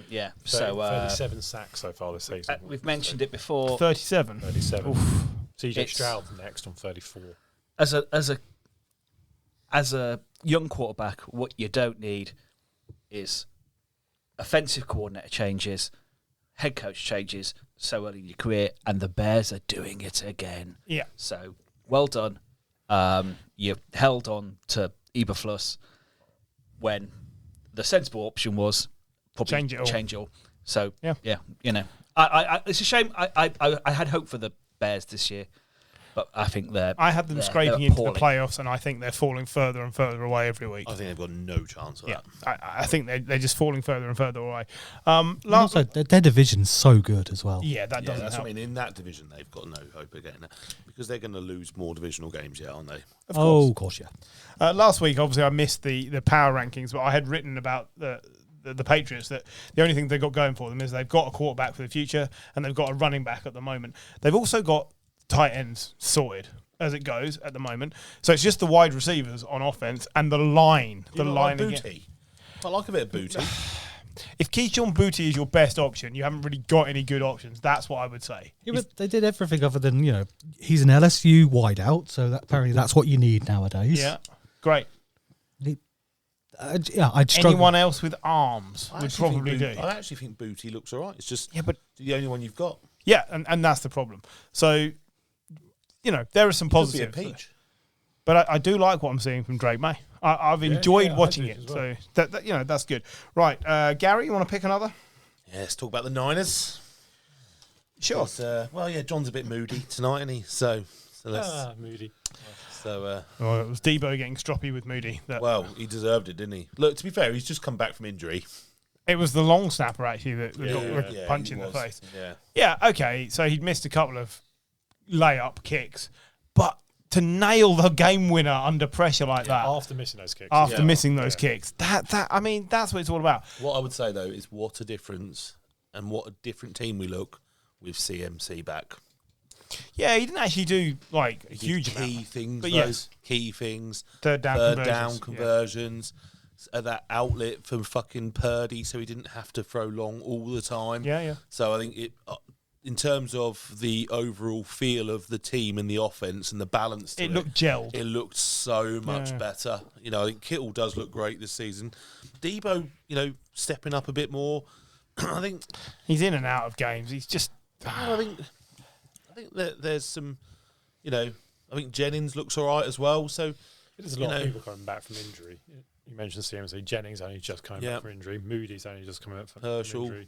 Yeah. 30, So 37 sacks so far this season. we've mentioned it before. 37. 37. CJ It's- Stroud next on 34. As a young quarterback, what you don't need is offensive coordinator changes, head coach changes so early in your career, and the Bears are doing it again. Yeah. So well done. You held on to Eberflus when the sensible option was probably Change it all. So Yeah. you know, I it's a shame. I had hope for the Bears this year, but I think I had them scraping into the playoffs, and I think they're falling further and further away every week. I think they've got no chance of Yeah, that. I think they're just falling further and further away. And also, their division's so good as well. Yeah, that Yeah, doesn't that's help. what I mean. In that division, they've got no hope of getting that because they're going to lose more divisional games yet, aren't they? Of course, yeah. Last week, obviously, I missed the power rankings, but I had written about the Patriots that the only thing they've got going for them is they've got a quarterback for the future and they've got a running back at the moment. They've also got tight ends sorted as it goes at the moment. So it's just the wide receivers on offense and the line. You don't like Booty. I like a bit of Booty. If Keyshawn Booty is your best option, you haven't really got any good options. That's what I would say. Yeah, but they did everything other than, he's an LSU wideout, so apparently that's what you need nowadays. Yeah, great. I'd struggle. Anyone else with arms I would actually think probably do. I actually think Booty looks all right. It's just Yeah, but the only one you've got. yeah, and that's the problem. So, there are some Could be a positives. peach. But I do like what I'm seeing from Drake May. I've enjoyed I watching do it. as well. So that's good. Right, Gary, you want to pick another? Yeah, let's talk about the Niners. Sure. John's a bit moody tonight, isn't he? So let's. Moody. So Well, it was Debo getting stroppy with Moody. he deserved it, didn't he? Look, to be fair, he's just come back from injury. It was the long snapper actually that got a punch he in the was. face. Yeah. Yeah, okay. So he'd missed a couple of layup kicks, but to nail the game winner under pressure like that After missing those kicks. after missing those kicks, that's what it's all about. What I would say though is what a difference and what a different team we look with CMC back. Yeah, he didn't actually do like a huge key amount. things, But though, yes. key things. Third down conversions. That outlet from fucking Purdy, so he didn't have to throw long all the time. Yeah. So I think in terms of the overall feel of the team and the offense and the balance to It looked gelled. It looked so much better. You know, I think Kittle does look great this season. Debo, you know, stepping up a bit more. I think He's in and out of games. He's just... I think that there's some, you know, I think Jennings looks all right as well. So There's a lot of people coming back from injury. You mentioned CMC. Jennings only just coming back from injury. Moody's only just coming back from injury.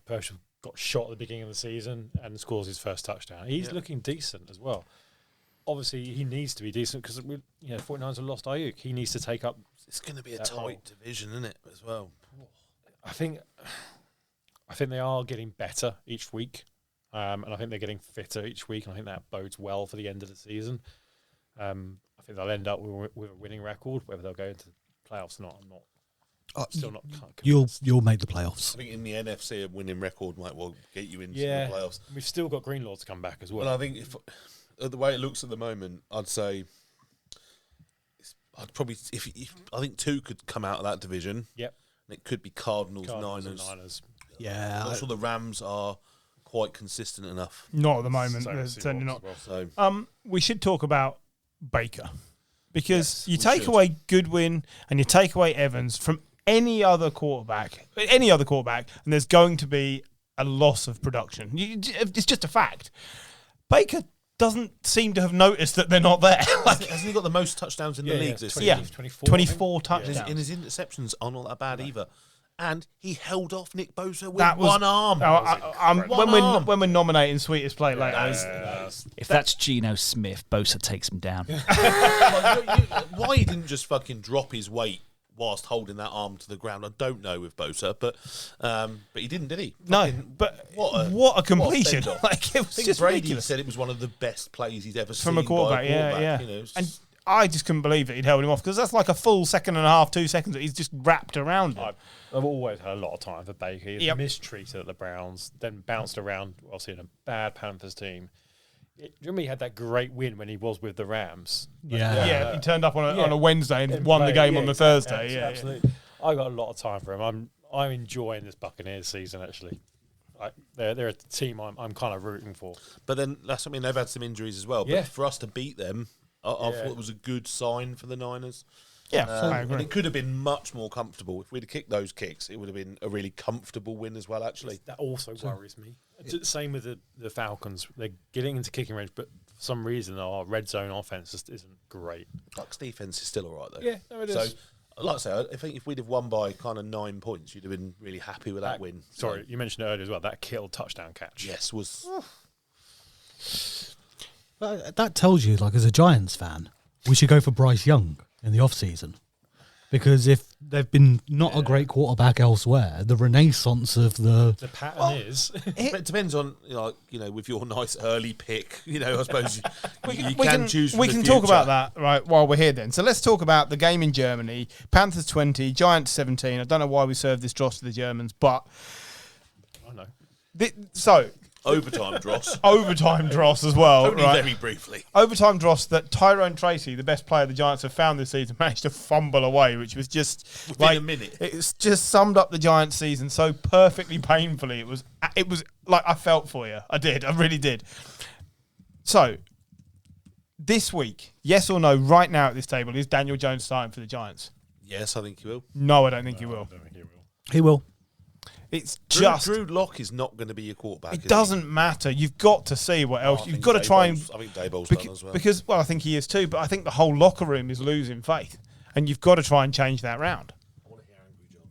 Herschel got shot at the beginning of the season and scores his first touchdown. He's looking decent as well. Obviously, he needs to be decent because 49ers have lost Ayuk. He needs to take up. It's going to be a tight division, isn't it, as well? I think they are getting better each week, and I think they're getting fitter each week, and I think that bodes well for the end of the season. I think they'll end up with a winning record. Whether they'll go into the playoffs or not, I'm not. Still not. You'll make the playoffs. I think in the NFC, a winning record might well get you into the playoffs. We've still got Greenlaw to come back as well. Well, I think if the way it looks at the moment, I'd say I'd probably I think 2 could come out of that division. Yep, and it could be Cardinals and Niners. Yeah, I'm not sure the Rams are quite consistent enough. Not at the moment. They're certainly not. So we should talk about Baker because you take away Goodwin and you take away Evans from any other quarterback, and there's going to be a loss of production. It's just a fact. Baker doesn't seem to have noticed that they're not there. Hasn't he got the most touchdowns in the league this season? 24 touchdowns. And his interceptions aren't all that bad either. And he held off Nick Bosa with one arm. When we're nominating Sweetest Play later, if that's Geno Smith, Bosa takes him down. Why he didn't just fucking drop his weight whilst holding that arm to the ground, I don't know with Bosa, but he didn't, did he? No, but what a completion! It was I think just Brady ridiculous. said it was one of the best plays he's ever seen From a quarterback. Yeah. You know, and I just couldn't believe that he'd held him off because that's like a full second and a half, 2 seconds that he's just wrapped around him. I've always had a lot of time for Baker. He was mistreated at the Browns, then bounced around, obviously in a bad Panthers team. Do you remember he had that great win when he was with the Rams? He turned up on a Wednesday and won the game on the Thursday. Absolutely. I got a lot of time for him. I'm enjoying this Buccaneers season actually. They're a team I'm kind of rooting for. But then they've had some injuries as well. But for us to beat them, I thought it was a good sign for the Niners. Yeah, I agree. And it could have been much more comfortable. If we'd have kicked those kicks, it would have been a really comfortable win as well, actually. That also worries me. Same with the Falcons. They're getting into kicking range, but for some reason our red zone offense just isn't great. Bucks defense is still all right, though. Yeah, no, it is. Like I say, I think if we'd have won by kind of 9 points, you'd have been really happy with that win. Sorry, you mentioned it earlier as well, that Kittle touchdown catch. Yes, was... That tells you, like, as a Giants fan, we should go for Bryce Young in the off-season. Because if they've been not a great quarterback elsewhere, the renaissance of the pattern is it depends on with your nice early pick. I suppose you can choose. We can talk about that right while we're here. Then, so let's talk about the game in Germany. Panthers 20, Giants 17. I don't know why we served this dross to the Germans, but I know. Overtime dross. Overtime dross as well. Only right? very briefly. Overtime dross that Tyrone Tracy, the best player the Giants have found this season, managed to fumble away, which was just within a minute. It's just summed up the Giants season so perfectly painfully. It was like I felt for you. I did. I really did. So this week, yes or no, right now at this table, is Daniel Jones starting for the Giants? Yes, I think he will. No, I don't think he will. I don't think he will. He will. It's Drew Lock is not going to be your quarterback. It doesn't matter. You've got to see what else. You've got to try and. I think Daboll's done as well. Because, I think he is too. But I think the whole locker room is losing faith, and you've got to try and change that round. I want to hear angry John.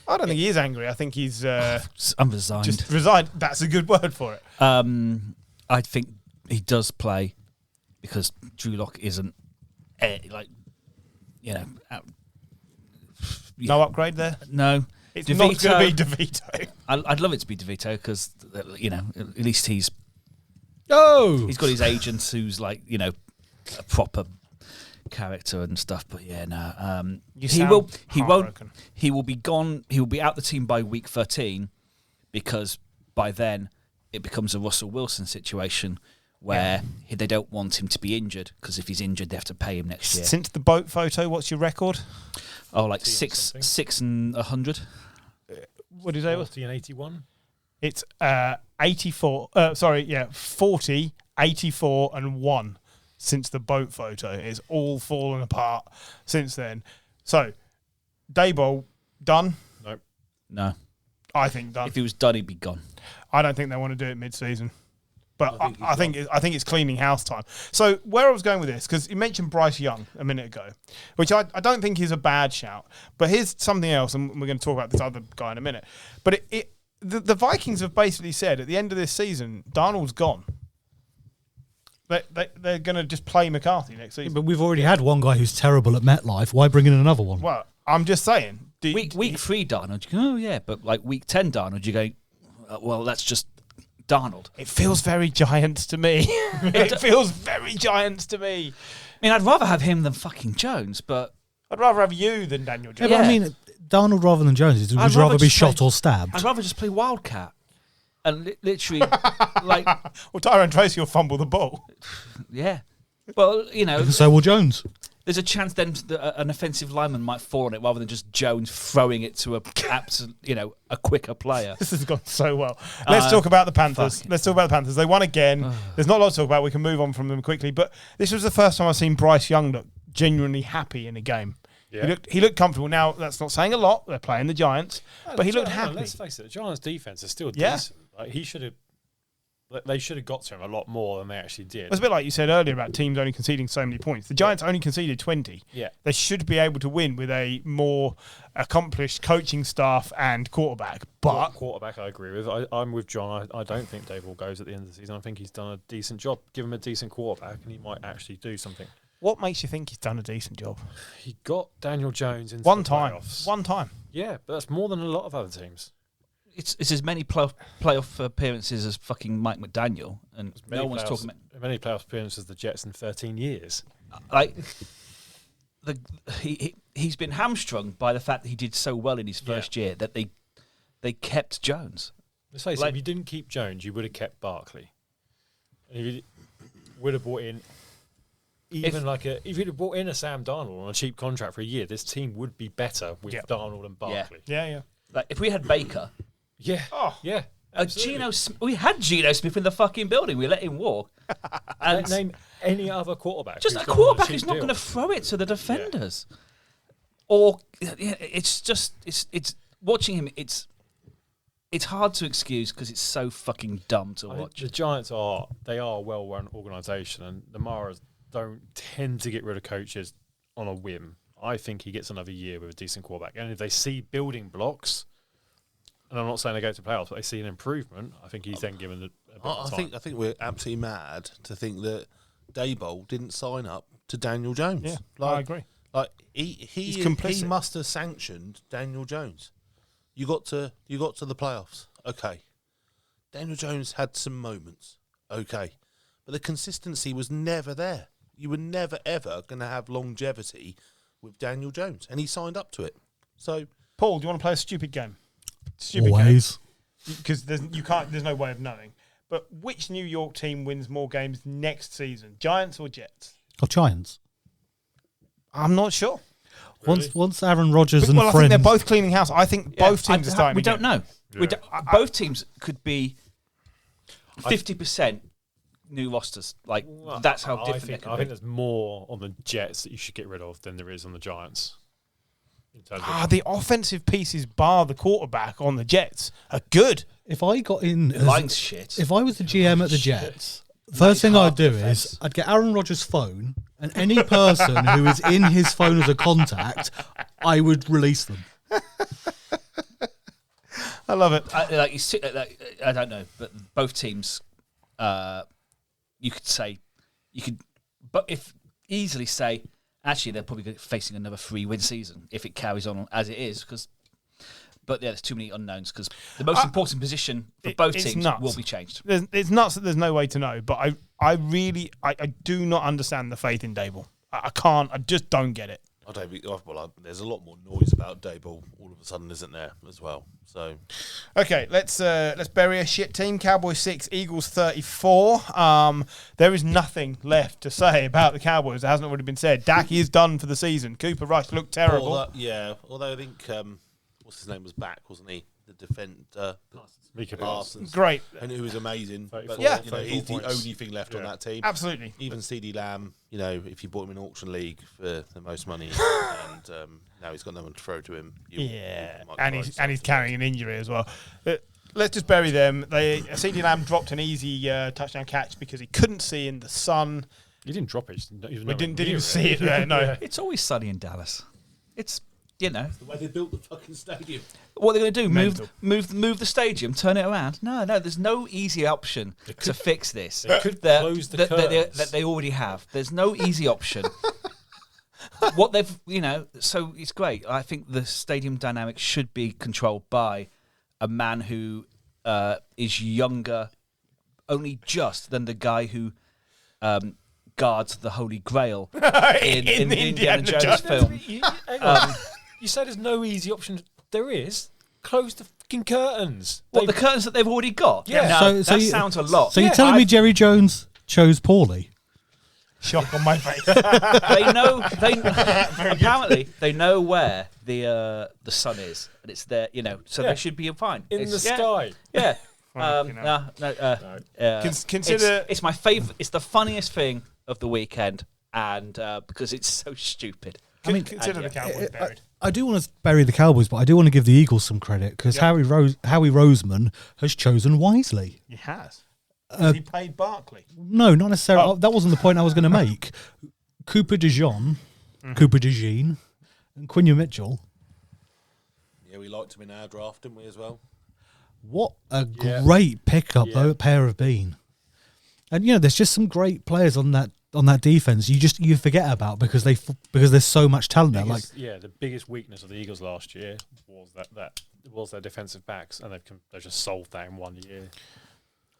I don't think he is angry. I think he's I'm resigned. just resigned. That's a good word for it. I think he does play because Drew Lock isn't No upgrade there. No. It's not going to be DeVito. I'd love it to be DeVito because at least he's he's got his agent who's a proper character and stuff. But he will be gone. He will be out the team by week 13 because by then it becomes a Russell Wilson situation where they don't want him to be injured because if he's injured they have to pay him next year. Since the boat photo, what's your record? Oh, like 6 and 100. What did you say? 40 and 81. It's 40, 84, and 1 since the boat photo. It's all fallen apart since then. So, Daboll, done? Nope. No. I think done. If he was done, he'd be gone. I don't think they want to do it mid-season. But I think he's it's cleaning house time. So where I was going with this, because you mentioned Bryce Young a minute ago, which I don't think is a bad shout. But here's something else, and we're going to talk about this other guy in a minute. But the Vikings have basically said at the end of this season, Darnold's gone. They're going to just play McCarthy next season. But we've already had one guy who's terrible at MetLife. Why bring in another one? Well, I'm just saying. Week 3 Darnold, you go, oh yeah, but like week 10 Darnold, you go, well, that's just Darnold. It feels very Giants to me. It feels very Giants to me. I mean, I'd rather have him than fucking Jones, but I'd rather have you than Daniel Yeah, Jones. but I mean, Darnold rather than Jones. Would I'd you rather rather be just shot play- or stabbed? I'd rather just play Wildcat. And literally, like, Well, Tyrone Tracy will fumble the ball. yeah. Well, you know, So will Jones. there's a chance then that an offensive lineman might fall on it rather than just Jones throwing it to a quicker player. This has gone so well. Let's talk about the Panthers. fucking Let's talk about the Panthers. They won again. There's not a lot to talk about. We can move on from them quickly. But this was the first time I've seen Bryce Young look genuinely happy in a game. Yeah. He looked comfortable. Now, that's not saying a lot. They're playing the Giants. But he looked happy. Let's face it, the Giants' defense is still Yeah. decent. Like, they should have got to him a lot more than they actually did. It's a bit like you said earlier about teams only conceding so many points. The Giants only conceded 20. Yeah. They should be able to win with a more accomplished coaching staff and quarterback. But Quarterback, I agree with. I'm with John. I don't think Daboll goes at the end of the season. I think he's done a decent job. Give him a decent quarterback, and he might actually do something. what makes you think he's done a decent job? He got Daniel Jones into One the time. playoffs. One time. Yeah, but that's more than a lot of other teams. It's as many playoff appearances as fucking Mike McDaniel, and Many no one's playoffs- talking about many playoff appearances as the Jets in 13 years. like he's been hamstrung by the fact that he did so well in his first year that they kept Jones. Let's face it, if you didn't keep Jones, you would have kept Barkley. And if you would have brought in if you'd have brought in a Sam Darnold on a cheap contract for a year, this team would be better with Darnold and Barkley. Yeah. Like if we had Baker, Yeah. Oh. Yeah. absolutely. we had Geno Smith in the fucking building. We let him walk. And Name any other quarterback. just who's a gone on quarterback cheap is not deal. going to throw it to the defenders. Or it's watching him. It's hard to excuse because it's so fucking dumb to I think watch. the Giants are a well-run organisation, and the Maras don't tend to get rid of coaches on a whim. I think he gets another year with a decent quarterback, and if they see building blocks, and I'm not saying they go to playoffs, but they see an improvement, I think he's then given a bit of time. I think we're absolutely mad to think that Daboll didn't sign up to Daniel Jones. Yeah, I agree. Like he complicit. must have sanctioned Daniel Jones. You got to the playoffs. Okay. Daniel Jones had some moments. Okay. But the consistency was never there. You were never ever going to have longevity with Daniel Jones, and he signed up to it. So, Paul, do you want to play a stupid game? Always. Because there's no way of knowing. But which New York team wins more games next season? Giants or Jets? Of Giants. I'm not sure. Once Aaron Rodgers and Well, I friends. think they're both cleaning house. I think both teams are starting We again. don't know. Both teams could be 50% new rosters. Like that's how different they could I be. think there's more on the Jets that you should get rid of than there is on the Giants. In terms of The offensive pieces, bar the quarterback on the Jets, are good. If I got in, Line's shit. if I was the GM at the Jets, first thing I'd do is I'd get Aaron Rodgers' phone, and any person who is in his phone as a contact, I would release them. I love it. I don't know, but both teams, you could, but if easily say, actually, they're probably facing another 3-win season if it carries on as it is. But there's too many unknowns because the most important position for both it's teams nuts. will be changed. It's nuts that there's no way to know, but I really do not understand the faith in Daboll. I can't. I just don't get it. I don't think, there's a lot more noise about Daboll all of a sudden, isn't there, as well? So, Okay, let's bury a shit team. Cowboys 6, Eagles 34. There is nothing left to say about the Cowboys that hasn't already been said. Dak is done for the season. Cooper Rush looked terrible. although I think what's his name was back, wasn't he? the defender, Mika Parsons, Great. and who was amazing. But 34 Yeah. he's the points. only thing left on that team. Absolutely. Even CD Lamb, if you bought him in auction league for the most money, and now he's got no one to throw to him. Yeah, might and try he's something. carrying an injury as well. Let's just bury them. CeeDee Lamb dropped an easy touchdown catch because he couldn't see in the sun. He didn't drop it. Just not even We nowhere didn't near even see it there. No, It's always sunny in Dallas. It's, you know. The way they built the fucking stadium. What are they going to do? Mental. Move the stadium, turn it around? No, there's no easy option to fix this. They could that, close the that curtains. that they already have. There's no easy option. What they've, so it's great. I think the stadium dynamics should be controlled by a man who is younger, only just than the guy who guards the Holy Grail in the Indiana Jones film. Hang on. You say there's no easy option. There is. Close the fucking curtains. What, the curtains that they've already got? Yeah. No, So that you- sounds a lot. So you're telling me Jerry Jones chose poorly? shock on my face. They know. Apparently, they know where the sun is, and it's there. So Yeah. they should be fine. In It's- the yeah, sky. Yeah. Fucking hell. Consider- it's my favorite. It's the funniest thing of the weekend, and because it's so stupid. Consider yeah. the Cowboys buried. I do want to bury the Cowboys, but I do want to give the Eagles some credit because Howie Roseman has chosen wisely. He has. He paid Barkley. No, not necessarily. Oh. That wasn't the point I was going to make. Cooper DeJean, and Quinn Mitchell. Yeah, we liked him in our draft, didn't we, as well? What a Yeah. great pickup Yeah. that pair have been. And there's just some great players on that defense. You forget about because there's so much talent there. Like The biggest weakness of the Eagles last year was that was their defensive backs, and they've just solved that in 1 year.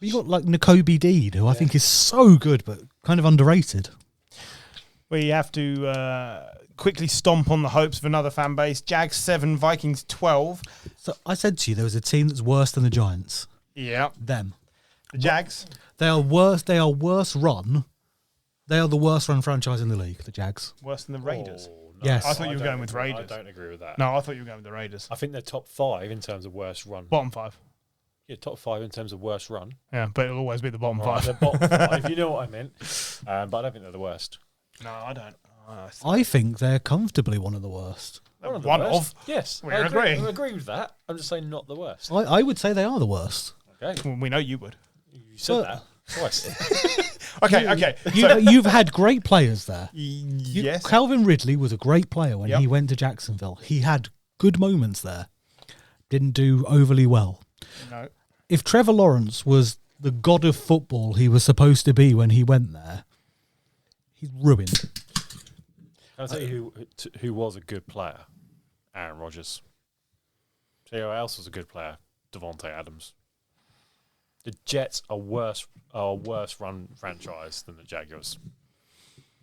you got like N'Kobe Deed, who I think is so good but kind of underrated. We have to quickly stomp on the hopes of another fan base. Jags 7, Vikings 12. So I said to you, there was a team that's worse than the Giants. Yeah. Them. The Jags. They are worse. They are worse run. They are the worst run franchise in the league. The Jags. Worse than the Raiders. Oh, no, Yes. I thought you were don't going with agree- Raiders. I don't agree with that. No, I thought you were going with the Raiders. I think they're top 5 in terms of worst run. Bottom 5. Yeah, top 5 in terms of worst run. Yeah, but it'll always be the bottom Right, 5. they're bottom 5. You know what I meant. But I don't think they're the worst. No, I don't. I think they're comfortably one of the worst. One of the One worst. of. Yes, We're I agree. agreeing. I agree with that. I'm just saying not the worst. I would say they are the worst. Okay, Well, we know you would. you said Well- that twice. Okay. So, You've had great players there. yes. Calvin Ridley was a great player when Yep. he went to Jacksonville. He had good moments there. Didn't do overly well. No. If Trevor Lawrence was the god of football he was supposed to be when he went there, he's ruined. Can I tell you who was a good player? Aaron Rodgers. Tell you who else was a good player? Devontae Adams. The Jets are a worse run franchise than the Jaguars.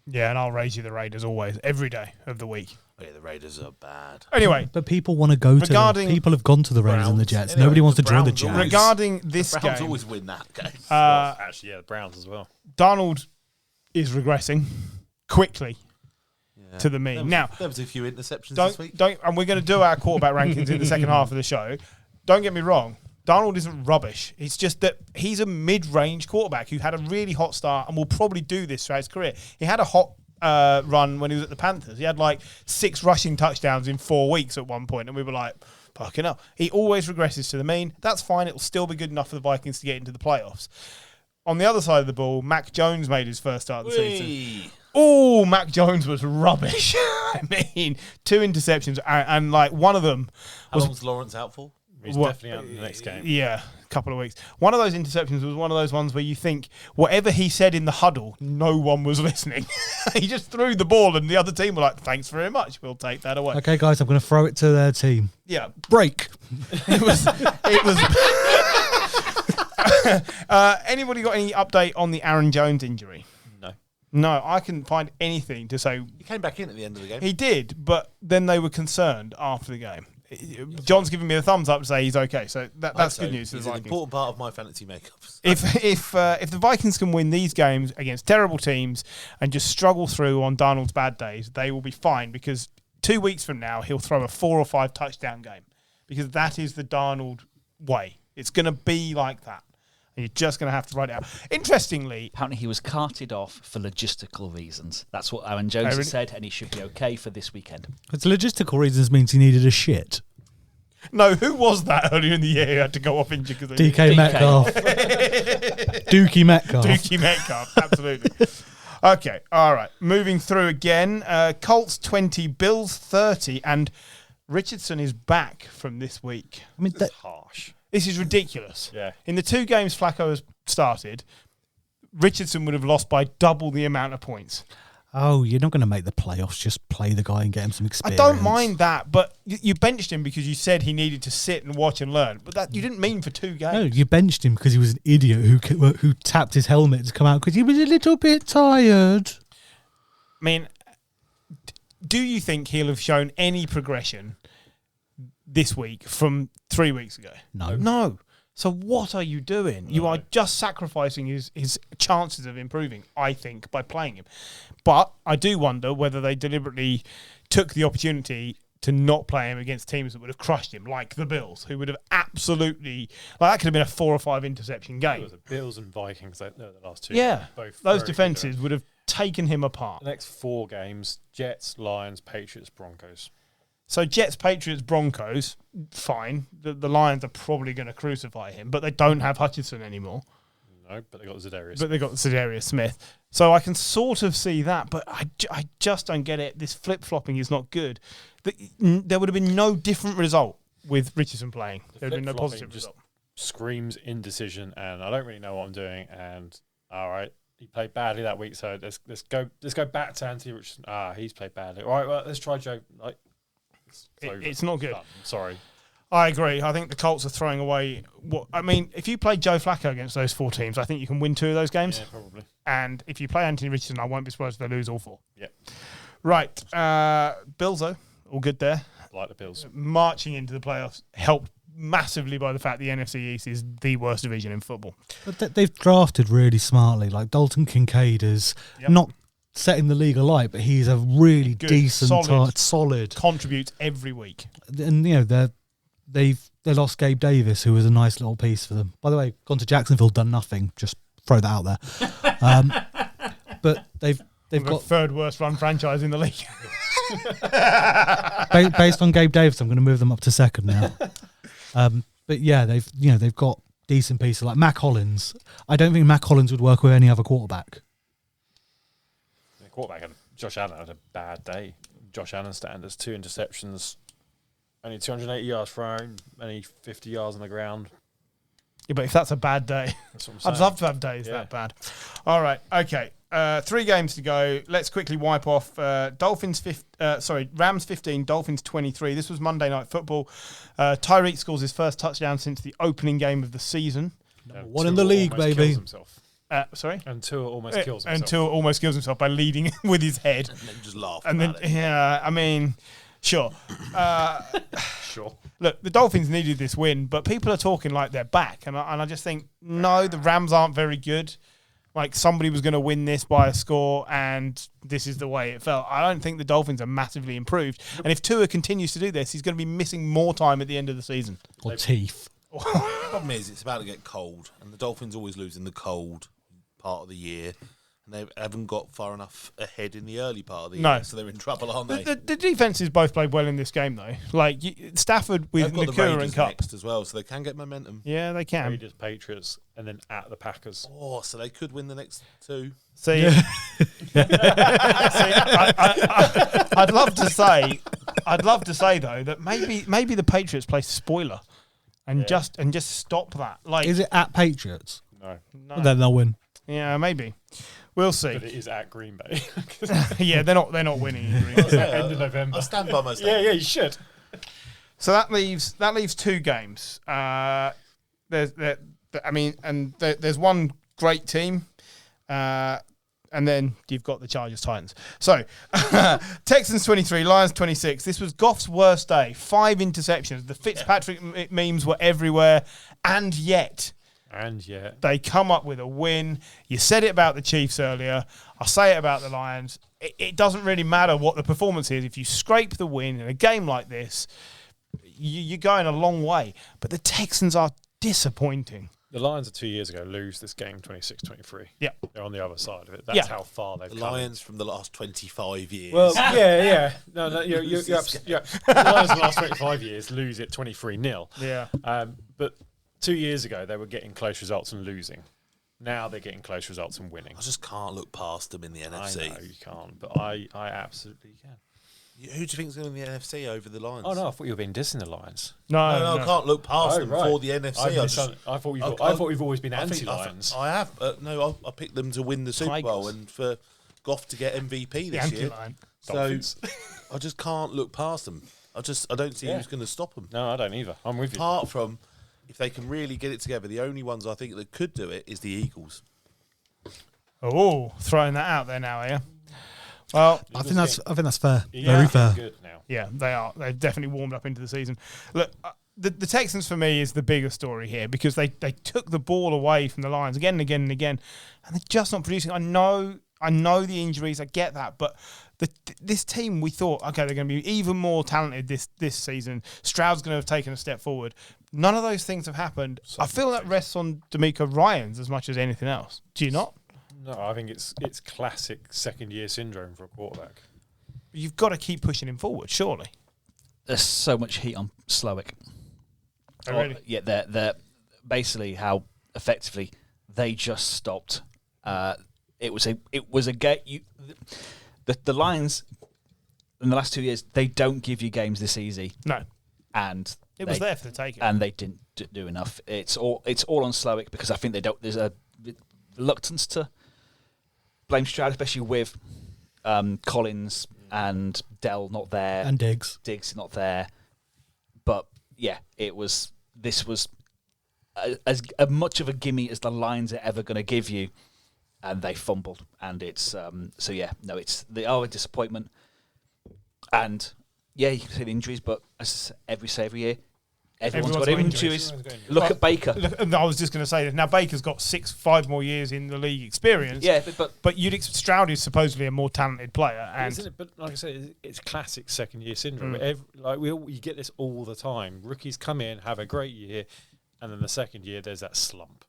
Yeah, and I'll raise you the Raiders always, every day of the week. Oh, yeah, the Raiders are bad. Anyway, But people want to go to Regarding- them. People have gone to the Raiders and the Browns. Jets. Anyway, Nobody wants to the join the Browns Jets. always- regarding this Browns game, always win that game. Actually, the Browns as well. Donald is regressing quickly Yeah. to the mean. Now, There was a few interceptions this week. don't, and we're going to do our quarterback rankings in the second half of the show. Don't get me wrong. Donald isn't rubbish. It's just that he's a mid-range quarterback who had a really hot start and will probably do this throughout his career. He had a hot run when he was at the Panthers. He had like 6 rushing touchdowns in 4 weeks at one point, and we were like, fucking hell. He always regresses to the mean. That's fine. It'll still be good enough for the Vikings to get into the playoffs. On the other side of the ball, Mac Jones made his first start of the season. Whee! Oh, Mac Jones was rubbish. I mean, 2 interceptions, and like one of them How was long's Lawrence out for? He's What- definitely out in the next game. Yeah, a couple of weeks. One of those interceptions was one of those ones where you think whatever he said in the huddle, no one was listening. He just threw the ball and the other team were like, thanks very much. We'll take that away. Okay, guys, I'm going to throw it to their team. Yeah. Break. It was. Anybody got any update on the Aaron Jones injury? No. No, I couldn't find anything to say. He came back in at the end of the game. He did, but then they were concerned after the game. John's giving me a thumbs up to say he's okay, so that's good news for the He's an Vikings. important part of my fantasy makeups. If the Vikings can win these games against terrible teams and just struggle through on Darnold's bad days, they will be fine because 2 weeks from now he'll throw a 4 or 5 touchdown game. because that is the Darnold way. It's going to be like that. And you're just going to have to write it out. Interestingly, Apparently, he was carted off for logistical reasons. That's what Aaron Jones has said, and he should be okay for this weekend. It's logistical reasons means he needed a shit. no, who was that earlier in the year who had to go off injured? DK Metcalf. Dookie Metcalf. Dookie Metcalf, absolutely. Okay, all right. Moving through again. Colts 20, Bills 30, and Richardson is back from this week. I mean, That's harsh. This is ridiculous. Yeah. In the 2 games Flacco has started, Richardson would have lost by double the amount of points. oh, you're not going to make the playoffs. Just play the guy and get him some experience. I don't mind that, but you benched him because you said he needed to sit and watch and learn. But that you didn't mean for 2 games. No, you benched him because he was an idiot who tapped his helmet to come out because he was a little bit tired. I mean, do you think he'll have shown any progression this week from 3 weeks ago? No. No. So what are you doing? You are just sacrificing his chances of improving, I think, by playing him. But I do wonder whether they deliberately took the opportunity to not play him against teams that would have crushed him, like the Bills, who would have absolutely... Like, that could have been a 4 or 5 interception It game. was the Bills and Vikings, the last 2. Yeah, Both those very defences good. would have taken him apart. The next 4 games, Jets, Lions, Patriots, Broncos. So Jets, Patriots, Broncos, fine. The Lions are probably going to crucify him, but they don't have Hutchinson anymore. No, but they got Za'Darius. But they got Za'Darius Smith. So I can sort of see that, but I just don't get it. This flip-flopping is not good. There would have been no different result with Richardson playing. There would have been no flip-flopping positive just result. screams indecision, and I don't really know what I'm doing. And all right, he played badly that week, so let's go back to Anthony Richardson. He's played badly. All right, well, let's try Joe. It's not good. Done. Sorry. I agree. I think the Colts are throwing away if you play Joe Flacco against those 4 teams, I think you can win 2 of those games. Yeah, probably. And if you play Anthony Richardson, I won't be surprised if they lose all 4. Yeah, Right. Bills, though, all good there. like the Bills. Marching into the playoffs helped massively by the fact the NFC East is the worst division in football. But they've drafted really smartly. Like Dalton Kincaid is not setting the league alight, but he's a really Good, decent, solid. Contributes every week. And they lost Gabe Davis, who was a nice little piece for them. By the way, gone to Jacksonville, done nothing. Just throw that out there. But they've got third worst run franchise in the league. based on Gabe Davis, I'm going to move them up to second now. But yeah, they've got decent pieces like Mac Hollins. I don't think Mac Hollins would work with any other quarterback. The quarterback, Josh Allen, had a bad day. Josh Allen standards, 2 interceptions, only 280 yards thrown, only 50 yards on the ground. Yeah, but if that's a bad day, That's what I'm saying. I'd love to have days that bad. All right, okay. 3 games to go. Let's quickly wipe off Rams 15, Dolphins 23. This was Monday Night Football. Tyreek scores his first touchdown since the opening game of the season. And One in Tua the league, almost baby. kills himself. Sorry? And Tua almost kills himself. Until almost kills himself by leading with his head. And then just laugh And then, about it. yeah, I mean, sure. Sure. Look, the Dolphins needed this win, but people are talking like they're back. And I just think, no, the Rams aren't very good. Like, somebody was going to win this by a score, and this is the way it felt. I don't think the Dolphins are massively improved. And if Tua continues to do this, he's going to be missing more time at the end of the season. Or teeth. The problem is it's about to get cold, and the Dolphins always lose in the cold part of the year, and they haven't got far enough ahead in the early part of the No. year, so they're in trouble, aren't they? The defenses both played well in this game, though. Like, Stafford with They've got the Nakua and Raiders Cup. next as well, so they can get momentum. Yeah, they can. Raiders, Patriots, and then at the Packers. Oh, so they could win the next 2. See, I'd love to say though that maybe the Patriots play spoiler, and just stop that. Like, Is it at Patriots? No. no. Then they'll win. Yeah, maybe. We'll see. But it is at Green Bay. Yeah, they're not winning. in Green Bay. End of November. I stand by my statement. Yeah, you should. So that leaves 2 games. There's one great team, and then you've got the Chargers Titans. So Texans 23, Lions 26. This was Goff's worst day. 5 interceptions. The Fitzpatrick memes were everywhere, and yet they come up with a win. You said it about the Chiefs earlier. I'll say it about the Lions. It doesn't really matter what the performance is. If you scrape the win in a game like this, you're going a long way. But the Texans are disappointing. The Lions of 2 years ago lose this game 26-23. Yeah. They're on the other side of it. That's Yeah. how far they've The come. Lions from the last 25 years. Well, yeah. No, you're the Lions in the last 25 years lose it 23-0. Yeah. But 2 years ago, they were getting close results and losing. Now they're getting close results and winning. I just can't look past them in the NFC. I know you can't, but I absolutely can. Who do you think's going to win the NFC over the Lions? Oh, no, I thought you were being dissing the Lions. No, I can't look past them for the NFC. I thought you've always been anti-Lions. I have. I picked them to win the Super Bowl Tigers. and for Goff to get MVP The this year. anti-line. So Dolphins. I just can't look past them. I don't see Yeah. who's going to stop them. No, I don't either. I'm with you. Apart from if they can really get it together, the only ones I think that could do it is the Eagles. Oh, throwing that out there now, yeah. Well, I think that's fair. Yeah, Very fair. Good now. yeah, they are. They've definitely warmed up into the season. Look, the Texans for me is the bigger story here because they took the ball away from the Lions again and again and again, and they're just not producing. I know the injuries. I get that, but this team, we thought, okay, they're going to be even more talented this season. Stroud's going to have taken a step forward. None of those things have happened. I feel that rests on D'Amico Ryans as much as anything else. Do you not? No, I think it's classic second-year syndrome for a quarterback. You've got to keep pushing him forward, surely. There's so much heat on Slowick. Oh, really? Yeah, they're basically how effectively they just stopped. It was a game. The Lions in the last 2 years, they don't give you games this easy, No. and It was there for the taking. and they didn't do enough. It's all on Slowick because I think they don't. There's a reluctance to blame Stroud, especially with Collins and Dell not there, And Diggs. not there. But yeah, this was as much of a gimme as the Lions are ever going to give you, and they fumbled. And it's they are a disappointment. And yeah, you can see the injuries, but as every year, everyone's got injuries. Look at Baker. I was just going to say that now Baker's got 5 more years in the league experience. Yeah, but But Stroud is supposedly a more talented player, and Isn't it? But like I said, it's classic second-year syndrome. You get this all the time. Rookies come in, have a great year, and then the second year there's that slump.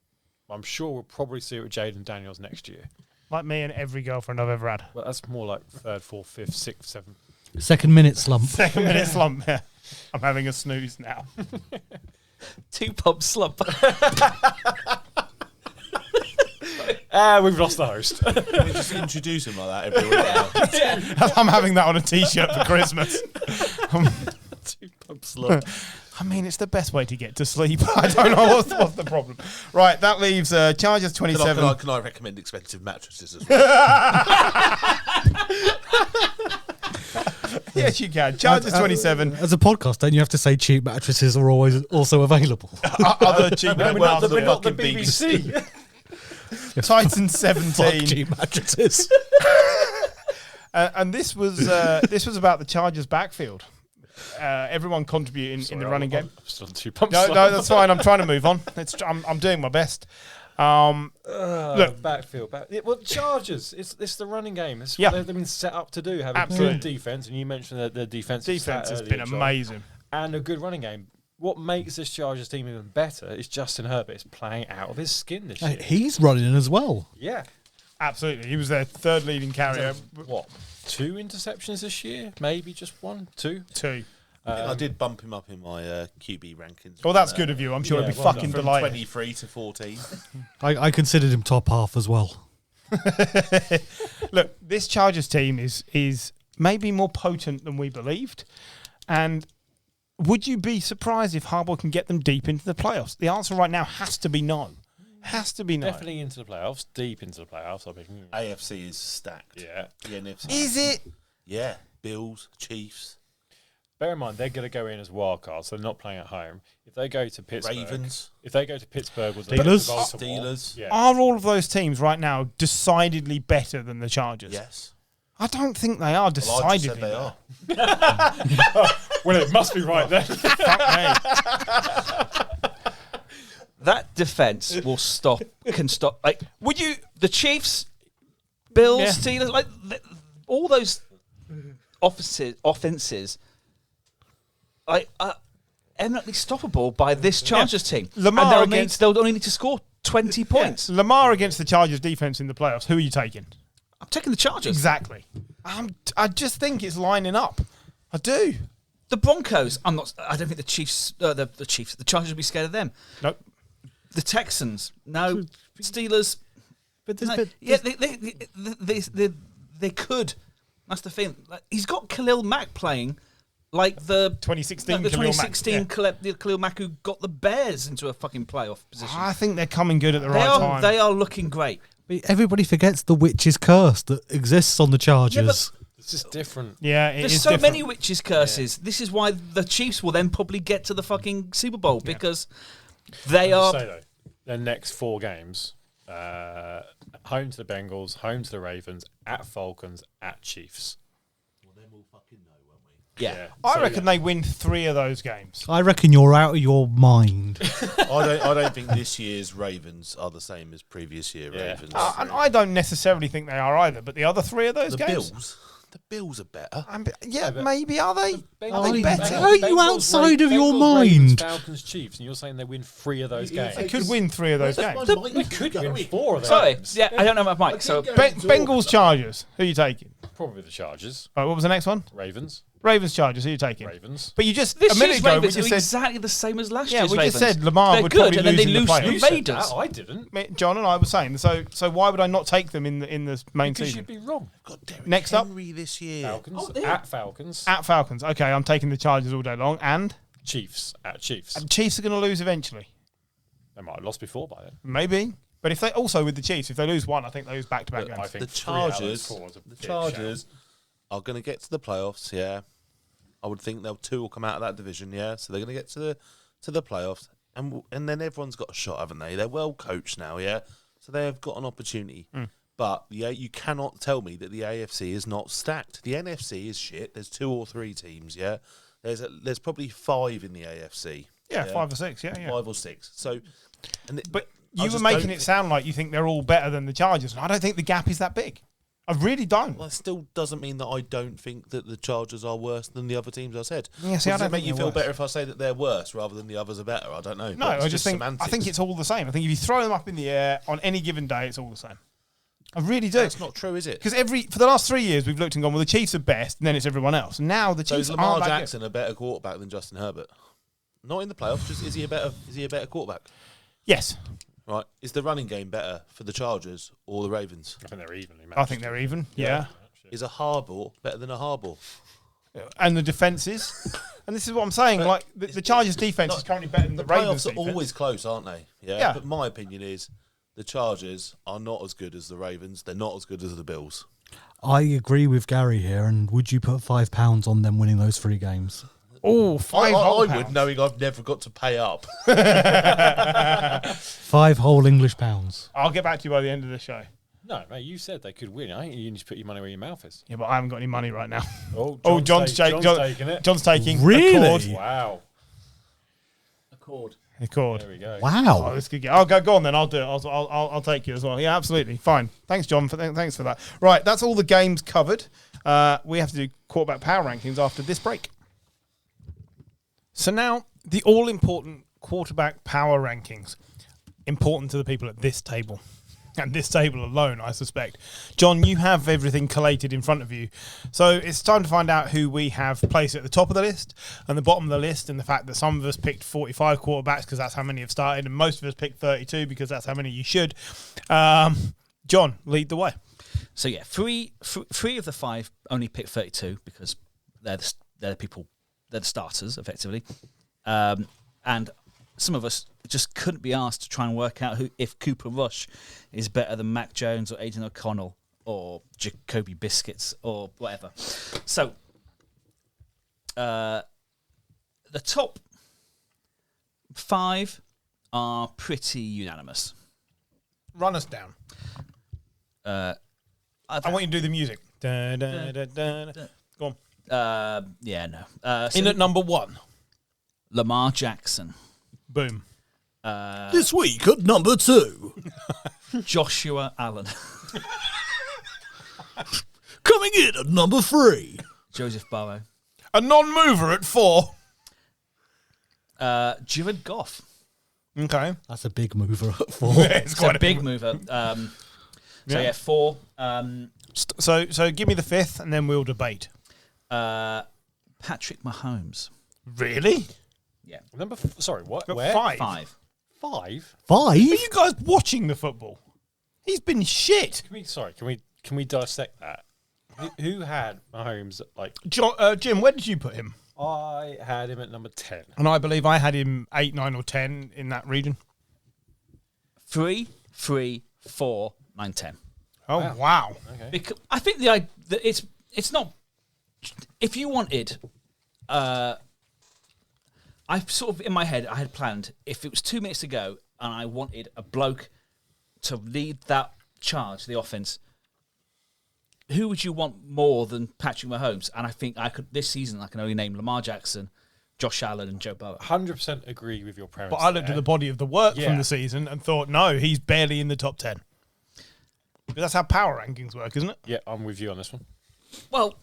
I'm sure we'll probably see it with Jaden Daniels next year. like me and every girlfriend I've ever had. But that's more like third, fourth, fifth, sixth, seventh. Second minute slump. 2nd minute slump. Yeah. I'm having a snooze now. 2-pub slump. We've lost the host. Can we just introduce him like that every week now? I'm having that on a T-shirt for Christmas. Two-pub slump. I mean, it's the best way to get to sleep. I don't know what's the problem. Right, that leaves Chargers 27. Can I recommend expensive mattresses as well? Yes, you can. Chargers 27. As a podcast, don't you have to say cheap mattresses are always also available? Other cheap We're not the BBC. Titans Fuck 17. cheap mattresses. And this was about the Chargers backfield. Everyone contributing in the running game. I'm still on two-pub No, slump. that's fine. I'm trying to move on. I'm doing my best. Look, Backfield. Well, Chargers. It's the running game. It's Yeah. what they've been set up to do. Having Absolutely. good defense, and you mentioned that the defensive defense has stat been earlier, John, amazing. and a good running game. What makes this Chargers team even better is Justin Herbert is playing out of his skin this year. He's running as well. Yeah. Absolutely. He was their third leading carrier. What? 2 interceptions this year? Maybe just 1, 2. 2. I did bump him up in my QB rankings. Well, that's good of you. I'm sure Yeah, he'll be well fucking done. From delighted. 23 to 14. I considered him top half as well. Look, this Chargers team is maybe more potent than we believed. And would you be surprised if Harbaugh can get them deep into the playoffs? The answer right now has to be no. Has to be no. Definitely into the playoffs, deep into the playoffs. I think. AFC is stacked. Yeah. The NFC. Is it? Yeah. Bills, Chiefs, Bear in mind, they're going to go in as wild cards, so they're not playing at home. If they go to Pittsburgh, Ravens. If they go to Pittsburgh with Steelers. Steelers. yeah. Are all of those teams right now decidedly better than the Chargers? Yes. I don't think they are Well, I just decidedly. said they are. Well, it must be right then. Fuck me. That defense can stop. Like, would you? The Chiefs, Bills, Yeah. Steelers, like all those offenses. eminently stoppable by this Chargers team. Lamar and against- they'll only need to score 20 points. Lamar against the Chargers defense in the playoffs. Who are you taking? I'm taking the Chargers. Exactly. I just think it's lining up. I do. The Broncos, I don't think the Chiefs, the Chargers will be scared of them. Nope. The Texans, no. Steelers, But no. They could. That's the thing. Like, he's got Khalil Mack playing like the 2016 the Khalil Mack, 2016 Khalil Mack who got the Bears into a fucking playoff position. I think they're coming good at the right time. They are looking great. everybody forgets the witch's curse that exists on the Chargers. It's just different. Yeah, it There's is so different. many witches' curses. This is why the Chiefs will then probably get to the fucking Super Bowl because they I'll are. say though, their next 4 games: home to the Bengals, home to the Ravens, at Falcons, at Chiefs. Well, then we'll fucking know, won't we? Yeah. I reckon they win 3 of those games. I reckon you're out of your mind. I don't think this year's Ravens are the same as previous year Yeah. Ravens. And I don't necessarily think they are either, but the other 3 of those the games. Bills are better. Maybe are they? Are they Bengals- better? Are you outside of your Bengals, Ravens, mind? Falcons, Chiefs, and you're saying they win 3 of those games. They could win 3 of those games. They could win 4 of those Sorry. games. Yeah, I don't know about Mike. So Bengals, Chargers. Who are you taking? Probably the Chargers. All right, what was the next one? Ravens. Ravens, Chargers. Who are you taking? Ravens. But you just this a minute year's ago we Ravens are just said exactly the same as last Yeah, year's we Ravens. just said Lamar They're would good, probably and then lose they in the lose playoffs. to the You said Raiders. that, I didn't. John and I were saying. So why would I not take them in the main Because season? you'd be wrong. Got Derrick Next up. Henry this year. Falcons yeah. at Falcons. At Falcons. Okay, I'm taking the Chargers all day long. And Chiefs at Chiefs. Chiefs are going to lose eventually. They might have lost before by then. Maybe. But if they also with the Chiefs, if they lose one, I think they lose back-to-back But games. I think The 3 out of those Chargers, 4 is a big Chargers are going to get to the playoffs. Yeah, I would think they'll 2 will come out of that division. Yeah, so they're going to get to the playoffs, and then everyone's got a shot, haven't they? They're well coached now. Yeah, so they have got an opportunity. But you cannot tell me that the AFC is not stacked. The NFC is shit. There's 2 or 3 teams. Yeah, there's probably 5 in the AFC. Yeah, 5 or 6. Yeah. 5 or 6. So, But I you were just making don't it sound like you think they're all better than the Chargers, and I don't think the gap is that big. I really don't. Well, that still doesn't mean that I don't think that the Chargers are worse than the other teams I said. Yeah, see, I Does don't it make think you they're feel worse. better if I say that they're worse rather than the others are better? I don't know. No, but it's I just think semantics. I think it's all the same. I think if you throw them up in the air on any given day, it's all the same. I really do. That's not true, is it? Because for the last 3 years we've looked and gone, well, the Chiefs are best, and then it's everyone else. Now the So Chiefs is Lamar aren't that good. Jackson a better quarterback than Justin Herbert? Not in the playoffs. Just is he a better quarterback? Yes, Right. Is the running game better for the Chargers or the Ravens? I think they're evenly matched. I think they're even. Yeah. Is a Harbaugh better than a Harbaugh? And the defenses. And this is what I'm saying. Like the Chargers' defense is currently better than the Ravens' playoffs are defense. always close, aren't they? Yeah. But my opinion is the Chargers are not as good as the Ravens. They're not as good as the Bills. I agree with Gary here. And would you put £5 on them winning those 3 games? Oh, I £5 would, knowing I've never got to pay up. 5 whole English pounds. I'll get back to you by the end of the show. No, mate, you said they could win. I think you need to put your money where your mouth is. Yeah, but I haven't got any money right now. Oh, John's taking it. John's taking Really? Accord. Wow. Accord. There we go. Oh, Wow. this could get. I'll go on then. I'll do it. I'll take you as well. Yeah, absolutely. Fine. Thanks, John. Thanks for that. Right, that's all the games covered. We have to do quarterback power rankings after this break. So now the all-important quarterback power rankings, important to the people at this table. And this table alone, I suspect. John, you have everything collated in front of you. So it's time to find out who we have placed at the top of the list and the bottom of the list, and the fact that some of us picked 45 quarterbacks because that's how many have started, and most of us picked 32 because that's how many you should. John, lead the way. So yeah, three of the 5 only picked 32 because they're the people, they're the starters effectively, and some of us just couldn't be asked to try and work out if Cooper Rush is better than Mac Jones or Aiden O'Connell or Jacoby Biscuits or whatever. So the top 5 are pretty unanimous. Run us down. I want you to do the music. Da, da, da, da, da. Go on. Yeah, no. In at number 1. Lamar Jackson. Boom. This week at number 2. Joshua Allen. Coming in at number 3. Joseph Burrow. A non-mover at 4. Jared Goff. Okay. That's a big mover at 4. It's It's quite a big mover. So 4. So give me the fifth, and then we'll debate. Patrick Mahomes. Really? Yeah. Sorry, what? Got Where? 5. 5? 5? Are you guys watching the football? He's been shit. Can we dissect that? Who had Mahomes at Jim, where did you put him? I had him at number 10. And I believe I had him 8, 9, or 10 in that region. 3, 3, 4, 9, 10. Oh wow! Okay. Because I think it's not. If you wanted, I sort of in my head I had planned if it was 2 minutes to go and I wanted a bloke to lead that charge, the offense. Who would you want more than Patrick Mahomes? And I think this season I can only name Lamar Jackson, Josh Allen, and Joe Burrow. 100% agree with your premise. But I looked at the body of the work Yeah. from the season and thought, no, he's barely in the top 10. But that's how power rankings work, isn't it? Yeah, I'm with you on this one. Well,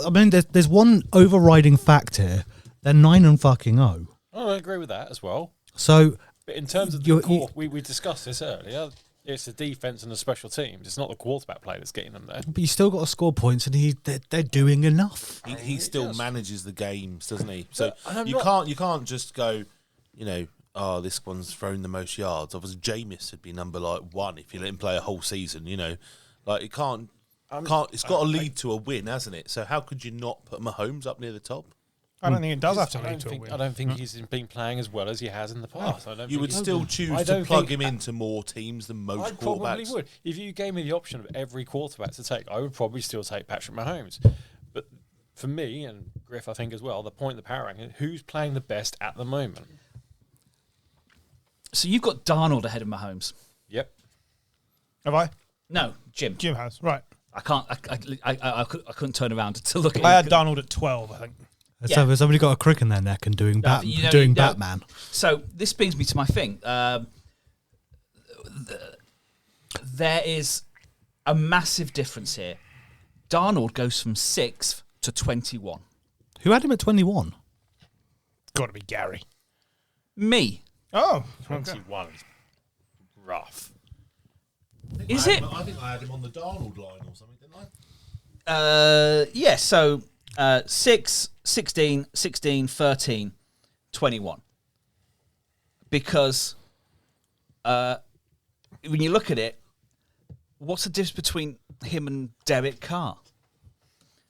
I mean, there's one overriding fact here. They're 9-0. Oh, I agree with that as well. So But in terms of You- the core, we discussed this earlier. It's the defense and the special teams. It's not the quarterback play that's getting them there. but you still got to score points, and they're doing enough. He still manages the games, doesn't he? So And I'm you not- can't just go, this one's thrown the most yards. Obviously, Jameis would be number 1 if you let him play a whole season. It can't. It's got to lead to a win, hasn't it? So how could you not put Mahomes up near the top? I don't think it does have to I lead to a win. don't think he's been playing as well as he has in the past. I don't You think would he- still I choose to don't plug think- him into more teams than most I probably quarterbacks. would. If you gave me the option of every quarterback to take, I would probably still take Patrick Mahomes. But for me, and Griff, I think as well, the point of the power ranking, who's playing the best at the moment? so you've got Darnold ahead of Mahomes. Yep. Have I? No, Jim. Jim has. Right. I can't. I couldn't turn around to look at. I had Donald at 12, I think. So has somebody got a crick in their neck and doing Batman? So this brings me to my thing. There is a massive difference here. Darnold goes from 6th to 21. Who had him at 21? Got to be Gary. Me. Oh. Okay. 21 is rough. Is it? I think I had him on the Darnold line or something, didn't I? Yeah, so 6, 16, 16, 13, 21. Because when you look at it, what's the difference between him and Derek Carr?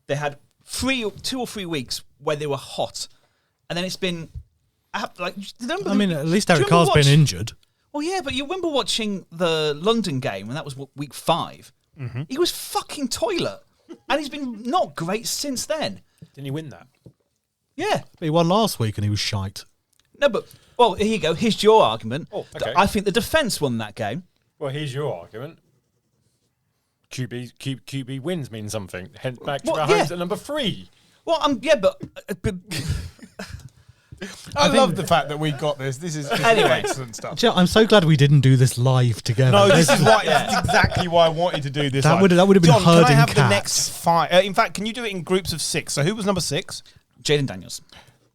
They had 2 or 3 weeks where they were hot, and then it's been like. I mean, at least Derek Carr's been injured. Well, yeah, but you remember watching the London game, and that was week 5. Mm-hmm. He was fucking toilet, and he's been not great since then. Didn't he win that? Yeah. He won last week and he was shite. No, but well, here you go. Here's your argument. Oh, okay. I think the defense won that game. Well, here's your argument. QB wins means something. Hence back to Well, Mahomes yeah. at number 3. Well, yeah, but I love the fact that we got this. This is Anyway. excellent stuff. Do you know, I'm so glad we didn't do this live together. No, this is why. That's exactly why I wanted to do this. That live. would have been John, can I herding have the cats. next 5? In fact, can you do it in groups of 6? So who was number 6? Jaden Daniels.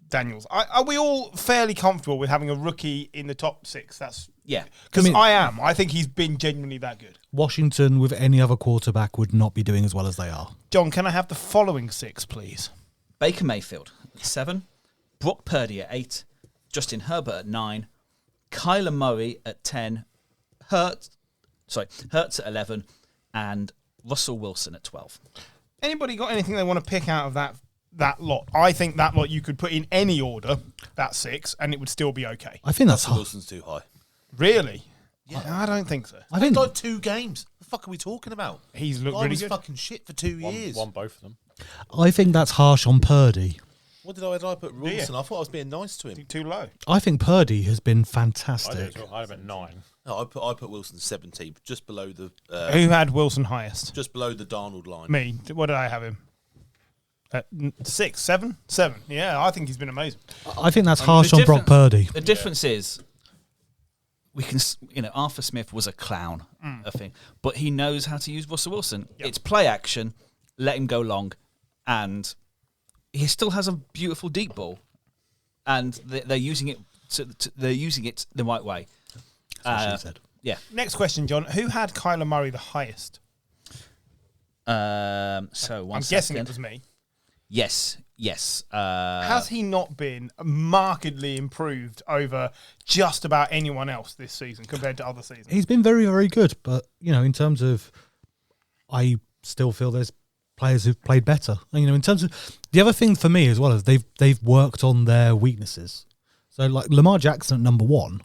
Daniels. Are we all fairly comfortable with having a rookie in the top 6? That's Yeah. because I mean- I am. I think he's been genuinely that good. Washington with any other quarterback would not be doing as well as they are. John, can I have the following 6, please? Baker Mayfield at 7, Brock Purdy at 8, Justin Herbert at 9, Kyler Murray at 10, Hurts at 11, and Russell Wilson at 12. Anybody got anything they want to pick out of that lot? I think that lot you could put in any order, that 6, and it would still be okay. I think that's Russell Wilson's too high. Really? Yeah. I don't think so. I think Like 2 games. The fuck are we talking about? He's looked I really was good. fucking shit for 2 years. Won both of them. that's harsh on Purdy. What did I put Wilson? I thought I was being nice to him. Too low. I think Purdy has been I fantastic. did. I'd have been 9. No, I put Wilson 17th, just below the Who had Wilson highest? Darnold line. Me. What did I have him? 6, 7? 7. Yeah, I think he's been amazing. I think that's The harsh on Brock difference- Purdy. The difference is, we can, Arthur Smith was a clown, I think, but he knows how to use Russell Wilson. Yep. It's play action, let him go long, and he still has a beautiful deep ball. and they're using it. They're using it the right way. That's what she said. Yeah. Next question, John. Who had Kyler Murray the highest? So I'm guessing it was me. Yes. Has he not been markedly improved over just about anyone else this season compared to other seasons? He's been very, very good, but in terms of, I still feel there's players who've played better. And, in terms of the other thing for me as well is they've worked on their weaknesses. So like Lamar Jackson at number 1,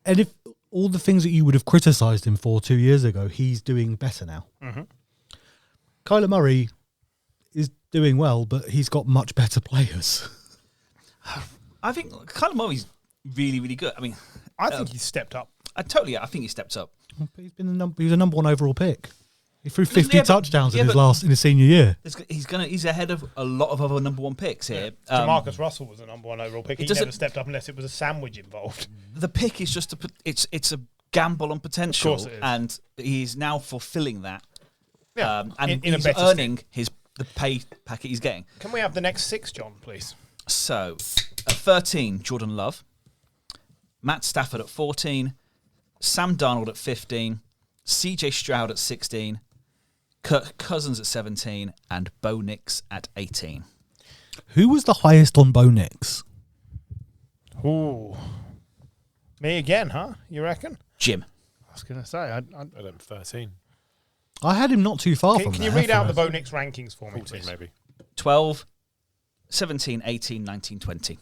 and if all the things that you would have criticised him for 2 years ago, he's doing better now. Mm-hmm. Kyler Murray is doing well, but he's got much better players. I think Kyler Murray's really, really good. I mean, I think he's stepped up. I think he stepped up. He's been he was a number 1 overall pick. He threw 50 Yeah, but- touchdowns yeah, in but- his senior year. He's ahead of a lot of other number 1 picks here. Jamarcus Russell was the number 1 overall pick. He doesn't- never stepped up unless it was a sandwich involved. The pick is just it's a gamble on potential, Of course it is. and he's now fulfilling that. Yeah, and in a he's better earning the pay packet he's getting. Can we have the next 6, John, please? So, at 13, Jordan Love, Matt Stafford at 14, Sam Darnold at 15, CJ Stroud at 16, Kirk Cousins at 17, and Bo Nix at 18. Who was the highest on Bo Nix? Ooh. Me again, huh? You reckon? Jim. I was going to say. I I don't 13, I had him not too far can from you there read out the for- Bo Nix rankings for me, 14 please? maybe. 12, 17, 18, 19, 20.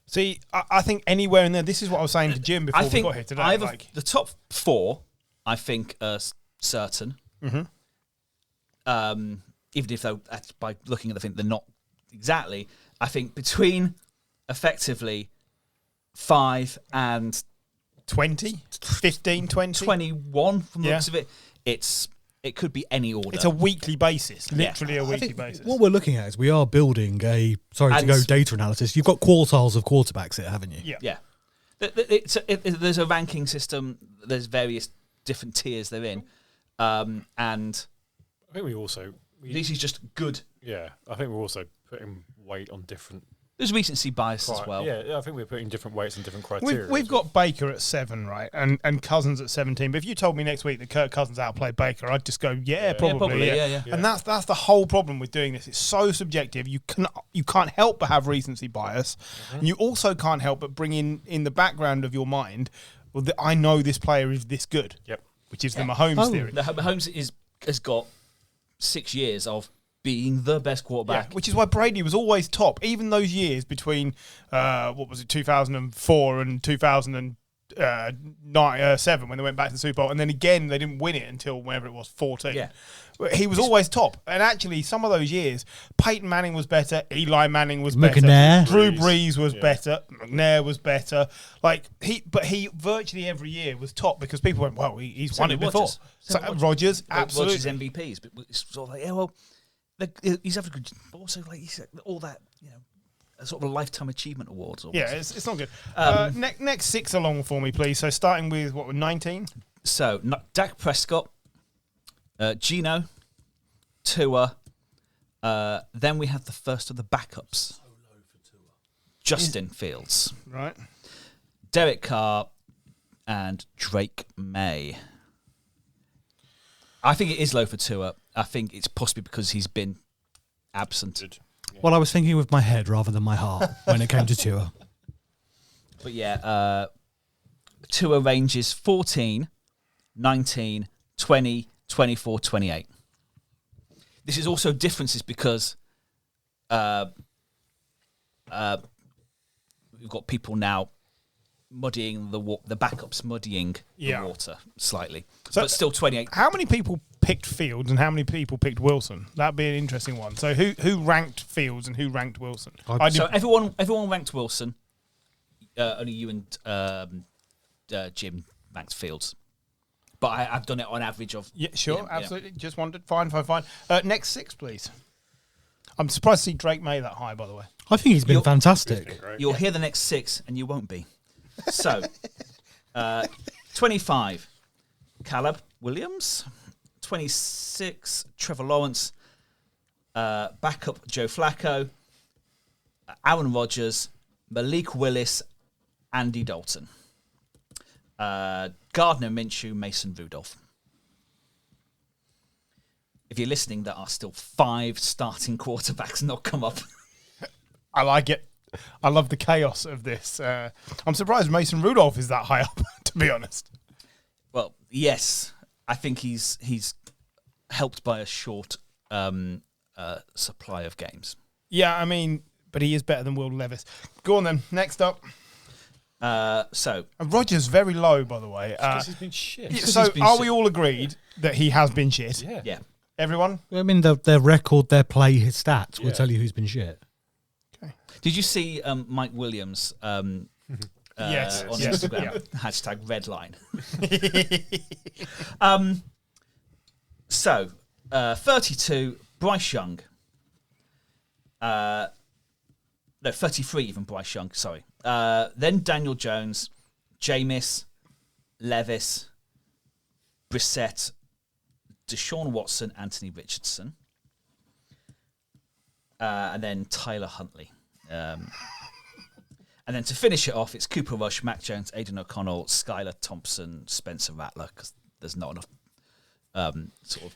See, I think anywhere in there, this is what I was saying to Jim before we got here today. Either the top 4, I think, are certain. Mm-hmm. Even if that's by looking at the thing, they're not exactly. I think between effectively 5 and 20? 15, 20? 21 from the Yeah. looks of it, it could be any order. It's a weekly basis, literally a I weekly think basis. what we're looking at is we are building And- data analysis. You've got quartiles of quarterbacks here, haven't you? Yeah. Yeah. There's a ranking system. There's various different tiers they're in. And I think we also... this is just good. Yeah, I think we're also putting weight on different... There's recency bias as well. Yeah, I think we're putting different weights and different criteria. We've got Baker at 7, right? And Cousins at 17. But if you told me next week that Kirk Cousins outplayed Baker, I'd just go, probably. Yeah. And that's the whole problem with doing this. It's so subjective. You can't help but have recency bias. And you also can't help but bring in the background of your mind, well, I know this player is this good. Yep. Which is the Mahomes theory. The Mahomes has got 6 years of being the best quarterback. Yeah, which is why Brady was always top. Even those years between 2004 and 2007 when they went back to the Super Bowl, and then again they didn't win it until whenever it was 14. Yeah. He was always top. And actually, some of those years, Peyton Manning was better, Eli Manning was better, McNair. Drew Brees was better, McNair was better. But he virtually every year was top because people went, well, he's won it before. Rodgers, absolutely. Rodgers MVPs, but it's sort of like, yeah, well, he's having a good, but also like all that, a sort of a lifetime achievement awards. Almost. Yeah, it's not good. Next 6 along for me, please. So starting with, 19? So, Dak Prescott, Gino, Tua, then we have the first of the backups. Justin Fields, Right. Derek Carr, and Drake May. I think it is low for Tua. I think it's possibly because he's been absent. Well, I was thinking with my head rather than my heart when it came to Tua. But yeah, Tua ranges 14, 19, 20, 24, 28. This is also differences because we've got people now muddying the backups muddying the water slightly. So- but still 28. How many people picked Fields and how many people picked Wilson? That'd be an interesting one. So who ranked Fields and who ranked Wilson? So everyone ranked Wilson. Only you and Jim ranked Fields. But I've done it on average of... Yeah, sure, Yeah. absolutely. Just wondered. Fine. Next 6, please. I'm surprised to see Drake May that high, by the way. I think he's been fantastic. You'll hear the next 6 and you won't be. So, 25, Caleb Williams. 26, Trevor Lawrence. Backup, Joe Flacco. Aaron Rodgers, Malik Willis, Andy Dalton. Gardner Minshew, Mason Rudolph. If you're listening, there are still 5 starting quarterbacks not come up. I like it. I love the chaos of this. I'm surprised Mason Rudolph is that high up, to be honest. Well, yes. I think he's helped by a short supply of games. Yeah, I mean, but he is better than Will Levis. Go on then. Next up. And Rodgers very low, by the way. Because he's been shit. So are we all agreed that he has been shit? yeah. Everyone? I mean, their record, their play, his stats will Yeah. tell you who's been shit. Did you see Mike Williams Yes. on Yes. Instagram? Yeah. Hashtag redline. 32, Bryce Young. No, 33 even, Bryce Young, sorry. Then Daniel Jones, Jameis, Levis, Brissett, Deshaun Watson, Anthony Richardson. And then Tyler Huntley. And then to finish it off, it's Cooper Rush, Mac Jones, Aidan O'Connell, Skylar Thompson, Spencer Rattler, because there's not enough sort of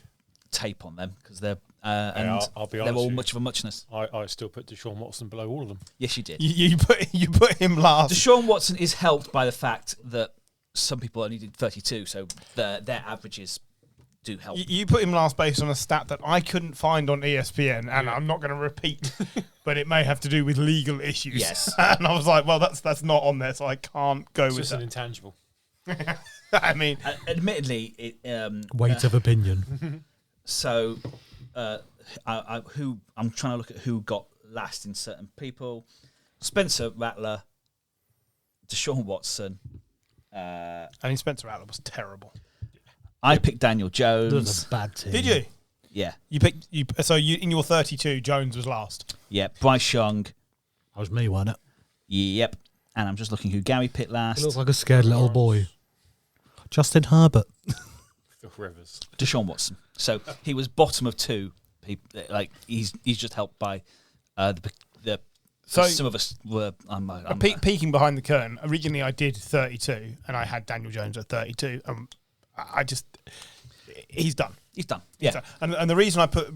tape on them, because they're and I'll be they're honest all with you. much of a muchness. I still put Deshaun Watson below all of them. Yes, you did. You put him last. Deshaun Watson is helped by the fact that some people only did 32, so their averages do help. You put him last based on a stat that I couldn't find on ESPN, and I'm not going to repeat, but it may have to do with legal issues. Yes. And I was like, well, that's not on there, so I can't go It's with just an that. intangible. I mean, Admittedly, it, Weight of opinion. so I'm trying to look at who got last in certain people. Spencer Rattler, Deshaun Watson. I mean, Spencer Rattler was terrible. I picked Daniel That was Jones. a bad team. Did you? Yeah, So in your 32, Jones was last. yeah. Bryce Young. That was me, wasn't it? Yep. And I'm just looking who Gary picked He last. looks like a scared little boy. Justin Herbert. Phil Rivers. Deshaun Watson. So he was bottom of 2. Like he's just helped by the. So some of us were. I'm peeking behind the curtain. Originally, I did 32, and I had Daniel Jones at 32. He's done. He's done. Yeah. So- and the reason I put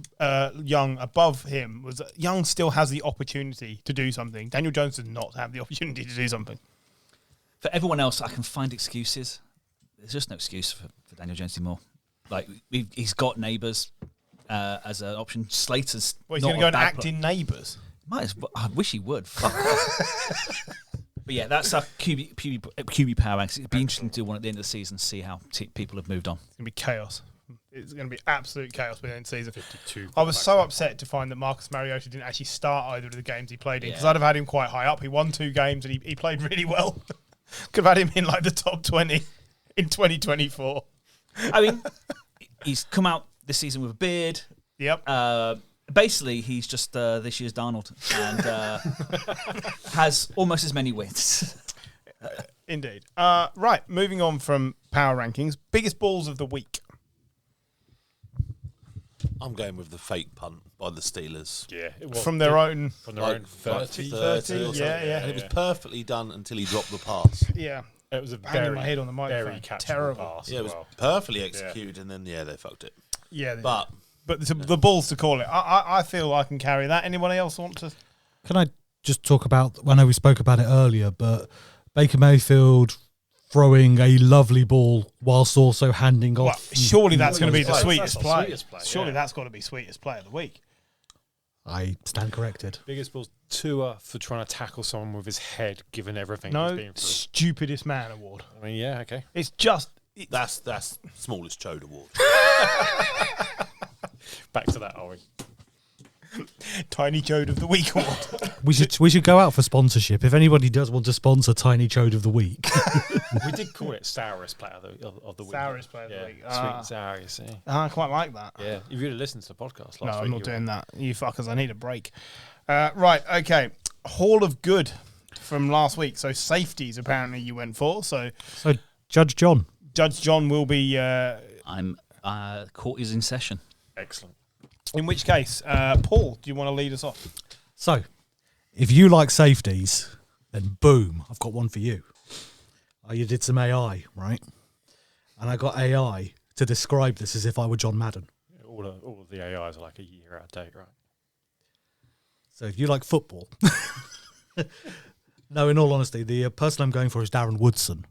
Young above him was that Young still has the opportunity to do something. Daniel Jones does not have the opportunity to do something. For everyone else, I can find excuses. There's just no excuse for Daniel Jones anymore. Like he's got Neighbours as an option. Slater's Well, he's not going to go a and bad act in Neighbours. Might as well. I wish he would. Fuck off. But yeah, that's our QB power ranks. It'd be interesting to do one at the end of the season, see how people have moved on. It's going to be chaos. It's going to be absolute chaos by the end of the season. 52. I was so upset to find that Marcus Mariota didn't actually start either of the games he played in, because Yeah. I'd have had him quite high up. He won 2 games and he played really well. Could have had him in like the top 20 in 2024. I mean, he's come out this season with a beard. Yep. Basically, he's just this year's Darnold and has almost as many wins. Indeed. Right, moving on from power rankings. Biggest balls of the week. I'm going with the fake punt by the Steelers. Yeah, it was From their own... from their own 30. 30, or something. yeah. And it was perfectly done until he dropped the pass. Yeah. It was a Banging very, my head on the microphone. very catchable Terrible. pass. Yeah, it as was well. perfectly executed, and then, they fucked it. Yeah. But But the balls to call it. I feel I can carry that. Anyone else want to... Can I just talk about, I know we spoke about it earlier, but Baker Mayfield throwing a lovely ball whilst also handing Well, off. surely that's going to be the That's sweetest not play. sweetest play, Surely yeah. that's got to be sweetest play of the week. I stand corrected. Biggest balls, Tua for trying to tackle someone with his head, given everything he's No been through. stupidest man award. I mean, yeah, okay. It's just... that's smallest chode award. Back to that, are we? Tiny Chode of the Week award. We should go out for sponsorship. If anybody does want to sponsor Tiny Chode of the Week. We did call it sourest player of the week. Sourest player of the Yeah, week. sweet Ah. and sour, you see. I quite like that. Yeah, you really listened to the podcast last No, week. I'm not you doing that. You fuckers, I need a break. Right, okay. Hall of Good from last week. So safeties, apparently, you went for. So So Judge John. Judge John will be... Court is in session. Excellent. in which case, Paul, do you want to lead us off? So If you like safeties, then boom, I've got one for you. You did some AI, right? And I got AI to describe this as if I were John Madden. All of the AIs are like a year out of date, right? So if you like football... No, in all honesty, the person I'm going for is Darren Woodson.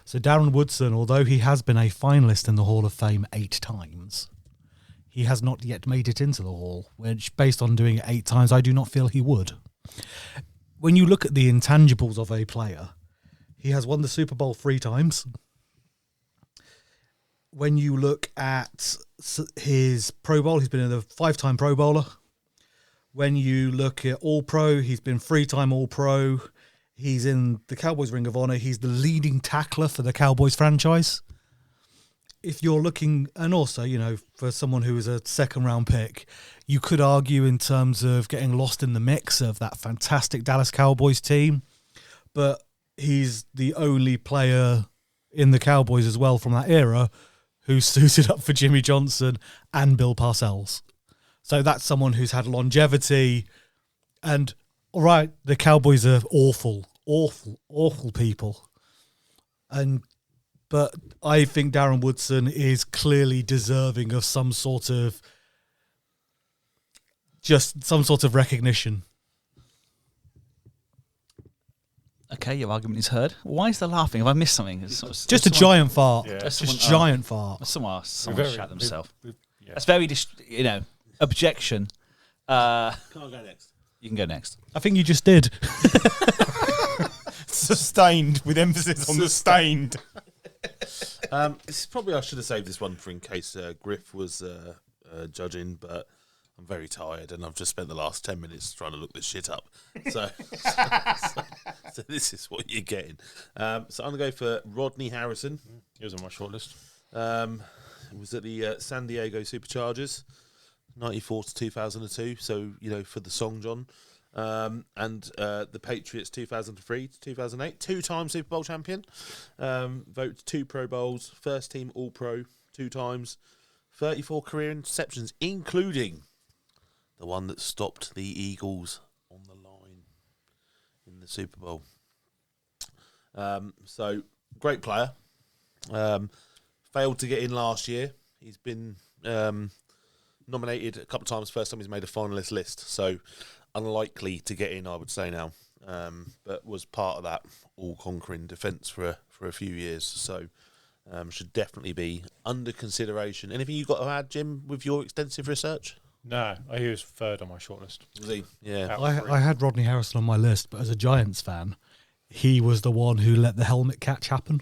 So Darren Woodson, although he has been a finalist in the Hall of Fame 8 times, he has not yet made it into the Hall, which, based on doing it 8 times, I do not feel he would. When you look at the intangibles of a player, he has won the Super Bowl 3 times. When you look at his Pro Bowl, he's been in the 5-time Pro Bowler. When you look at All-Pro, he's been 3-time All-Pro. He's in the Cowboys Ring of Honor. He's the leading tackler for the Cowboys franchise. If you're looking, and also, you know, for someone who is a second-round pick, you could argue in terms of getting lost in the mix of that fantastic Dallas Cowboys team, but he's the only player in the Cowboys as well from that era who suited up for Jimmy Johnson and Bill Parcells. So that's someone who's had longevity. And, all right, the Cowboys are awful people. But I think Darren Woodson is clearly deserving of some sort of recognition. Okay, your argument is heard. Why is there laughing? Have I missed something? Just a giant fart. Yeah. Just giant fart. Someone Very- shot themselves. Yeah. That's very, objection. Can I go next? You can go next. I think you just did. Sustained, with emphasis on the stained. This is probably, I should have saved this one for in case Griff was judging, but I'm very tired and I've just spent the last 10 minutes trying to look this shit up. So this is what you're getting. So I'm going to go for Rodney Harrison. He was on my shortlist. It was at the San Diego Superchargers, 94 to 2002. So, you know, for the song, John. And the Patriots 2003 to 2008, 2-time Super Bowl champion. Vote 2 Pro Bowls, first team All-Pro 2 times, 34 career interceptions, including the one that stopped the Eagles on the line in the Super Bowl. So, great player. Failed to get in last year. He's been nominated a couple of times. First time he's made a finalist list. So, unlikely to get in, I would say now. But was part of that all-conquering defence for a few years. So, should definitely be under consideration. Anything you've got to add, Jim, with your extensive research? No, he was third on my shortlist. Was he? Yeah. I had Rodney Harrison on my list, but as a Giants fan, he was the one who let the helmet catch happen.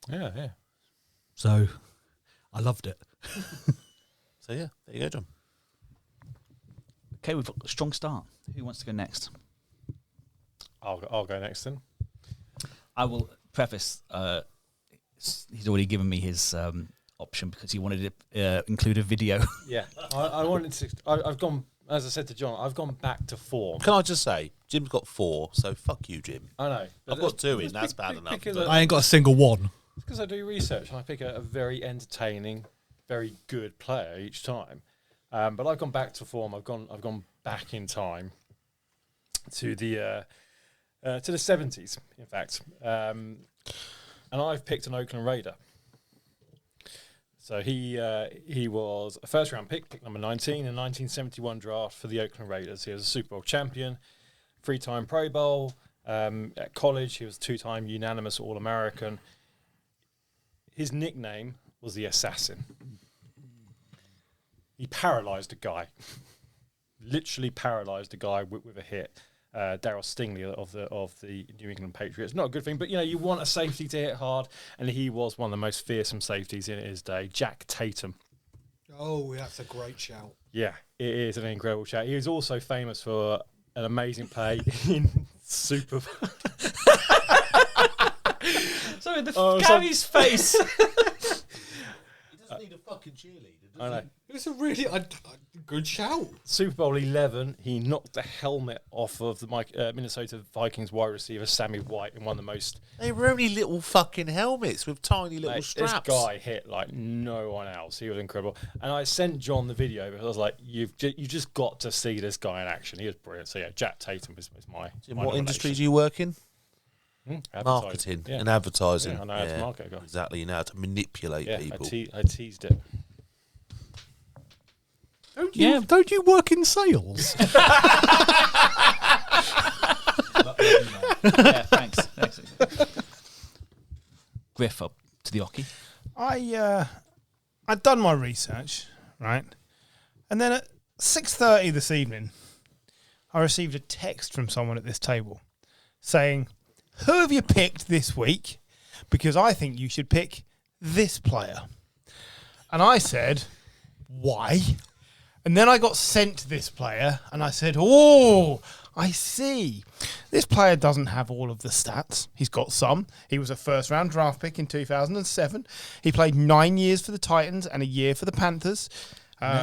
Yeah. So I loved it. So, yeah, there you go, John. Okay, we've got a strong start. Who wants to go next? I'll go next then. I will preface. He's already given me his option because he wanted to include a video. Yeah, I wanted to. I've gone, as I said to John, I've gone back to form. Can I just say, Jim's got 4, so fuck you, Jim. I know. I've got 2 in, that's bad enough. because but- I ain't got a single one. Because I do research and I pick a very entertaining, very good player each time. But I've gone back to form. I've gone back in time to the 70s, in fact. And I've picked an Oakland Raider. So he was a first-round pick number 19 in the 1971 draft for the Oakland Raiders. He was a Super Bowl champion, 3-time Pro Bowl. At college, he was 2-time unanimous All-American. His nickname was the Assassin. He paralysed a guy. Literally paralysed a guy with a hit. Darryl Stingley of the New England Patriots. Not a good thing, but you want a safety to hit hard, and he was one of the most fearsome safeties in his day. Jack Tatum. Oh, that's a great shout. Yeah, it is an incredible shout. He was also famous for an amazing play in Super Bowl. Sorry, Gary's face. He doesn't need a fucking cheerleader, does I know. It's a really good shout. Super Bowl 11, he knocked the helmet off of the Minnesota Vikings wide receiver Sammy White in one of the most. They were only little fucking helmets with tiny little Mate, straps. this guy hit like no one else. He was incredible. And I sent John the video because I was like, you just got to see this guy in action. He was brilliant. So yeah, Jack Tatum was my. In my what nomination. industry do you work in? Advertising. Marketing and advertising. Yeah, I know how to market, guy. Exactly, you know how to manipulate people. I teased it. Don't you work in sales? Yeah, thanks. Griff up to the hockey. I'd done my research, right? And then at 6:30 this evening, I received a text from someone at this table saying, "Who have you picked this week? Because I think you should pick this player." And I said, "Why?" And then I got sent this player, and I said, "Oh, I see. This player doesn't have all of the stats. He's got some. He was a first-round draft pick in 2007. He played 9 years for the Titans and a year for the Panthers.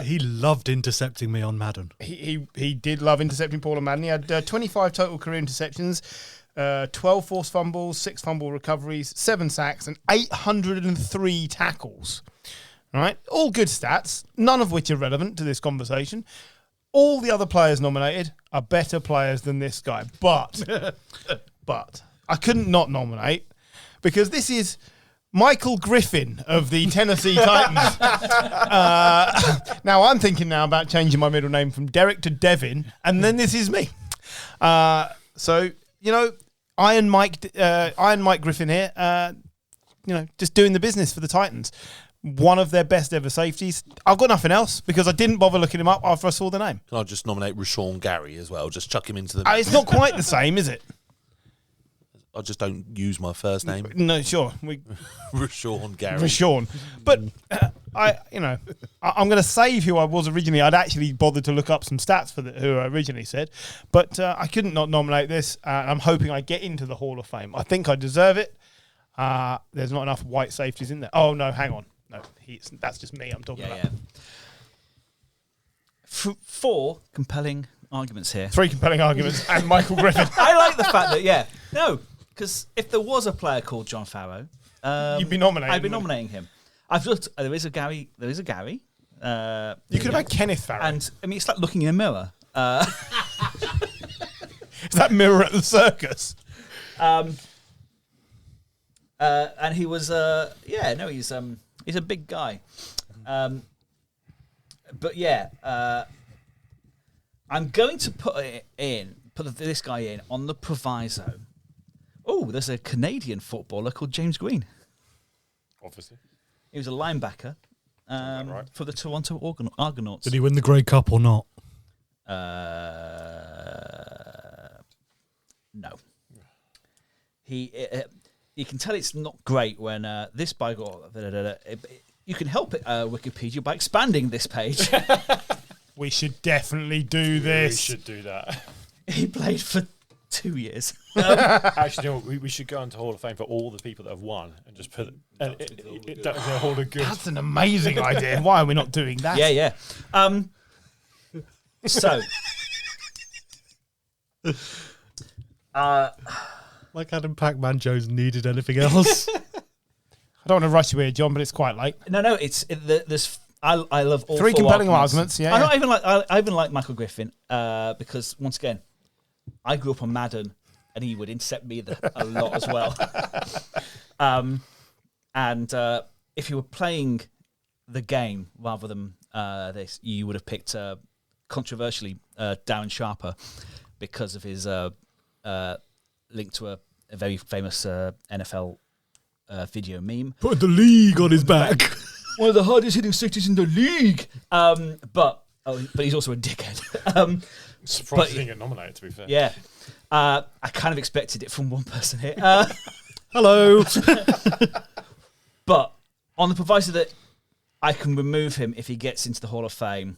He loved intercepting me on Madden. He did love intercepting Paul and Madden. He had 25 total career interceptions, 12 forced fumbles, 6 fumble recoveries, 7 sacks, and 803 tackles. Right, all good stats, none of which are relevant to this conversation. All the other players nominated are better players than this guy. But I couldn't not nominate because this is Michael Griffin of the Tennessee Titans. Now I'm thinking now about changing my middle name from Derek to Devin, and then this is me. So you know, Iron Mike Griffin here. Just doing the business for the Titans. One of their best ever safeties. I've got nothing else because I didn't bother looking him up after I saw the name. Can I just nominate Rashawn Gary as well? Just chuck him into the... It's not quite the same, is it? I just don't use my first name. No, sure. Rashawn Gary. Rashawn. But I'm going to save who I was originally. I'd actually bothered to look up some stats for who I originally said. But I couldn't not nominate this. I'm hoping I get into the Hall of Fame. I think I deserve it. There's not enough white safeties in there. Oh, no, hang on. No, that's just me I'm talking about. Yeah. 4 compelling arguments here. 3 compelling arguments and Michael Griffin. I like the fact that, because if there was a player called John Farrow, you'd be nominating. I'd be nominating him. I've looked. There is a Gary. You could have had Kenneth Farrow. And I mean, it's like looking in a mirror. Is that mirror at the circus? And he was, he's a big guy. But yeah, I'm going to put this guy in on the proviso. Oh, there's a Canadian footballer called James Green. Obviously. He was a linebacker right. for the Toronto Argonauts. Did he win the Grey Cup or not? No. You can tell it's not great when this by you can help it, Wikipedia, by expanding this page. We should definitely do this. We should do that. He played for 2 years. Actually, you know, we should go into Hall of Fame for all the people that have won and just put it that was a Hall of Good. That's an amazing idea. Why are we not doing that? Yeah. So, Like Adam Pac-Man Jones needed anything else. I don't want to rush you here, John, but it's quite late. no, there's. I love all 3 4 compelling arguments. Yeah, I even like Michael Griffin because once again, I grew up on Madden and he would intercept me a lot as well. And if you were playing the game rather than this, you would have picked controversially Darren Sharper because of his link to a very famous NFL video meme. Put the league on his back. One of the hardest hitting safeties in the league. But he's also a dickhead. Surprised he didn't get nominated, to be fair. Yeah. I kind of expected it from one person here. Hello. But on the proviso that I can remove him if he gets into the Hall of Fame,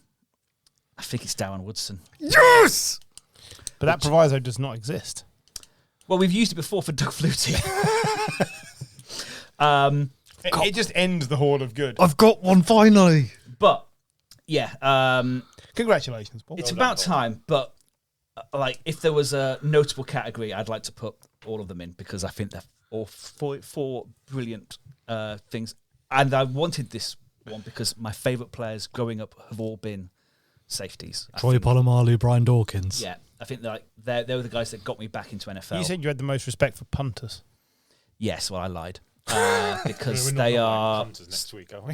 I think it's Darren Woodson. Yes! But that proviso does not exist. Well, we've used it before for Doug Flutie. It just ends the Hall of Good. I've got one finally. But Yeah. Congratulations, Paul. It's Well about done, Paul. time, but like if there was a notable category, I'd like to put all of them in because I think they're all four brilliant things. And I wanted this one because my favourite players growing up have all been safeties. Troy Polamalu, Brian Dawkins. Yeah, I think they were the guys that got me back into NFL. You said you had the most respect for punters. Yes, well, I lied. Because We're not they gonna are. like punters next week, are we?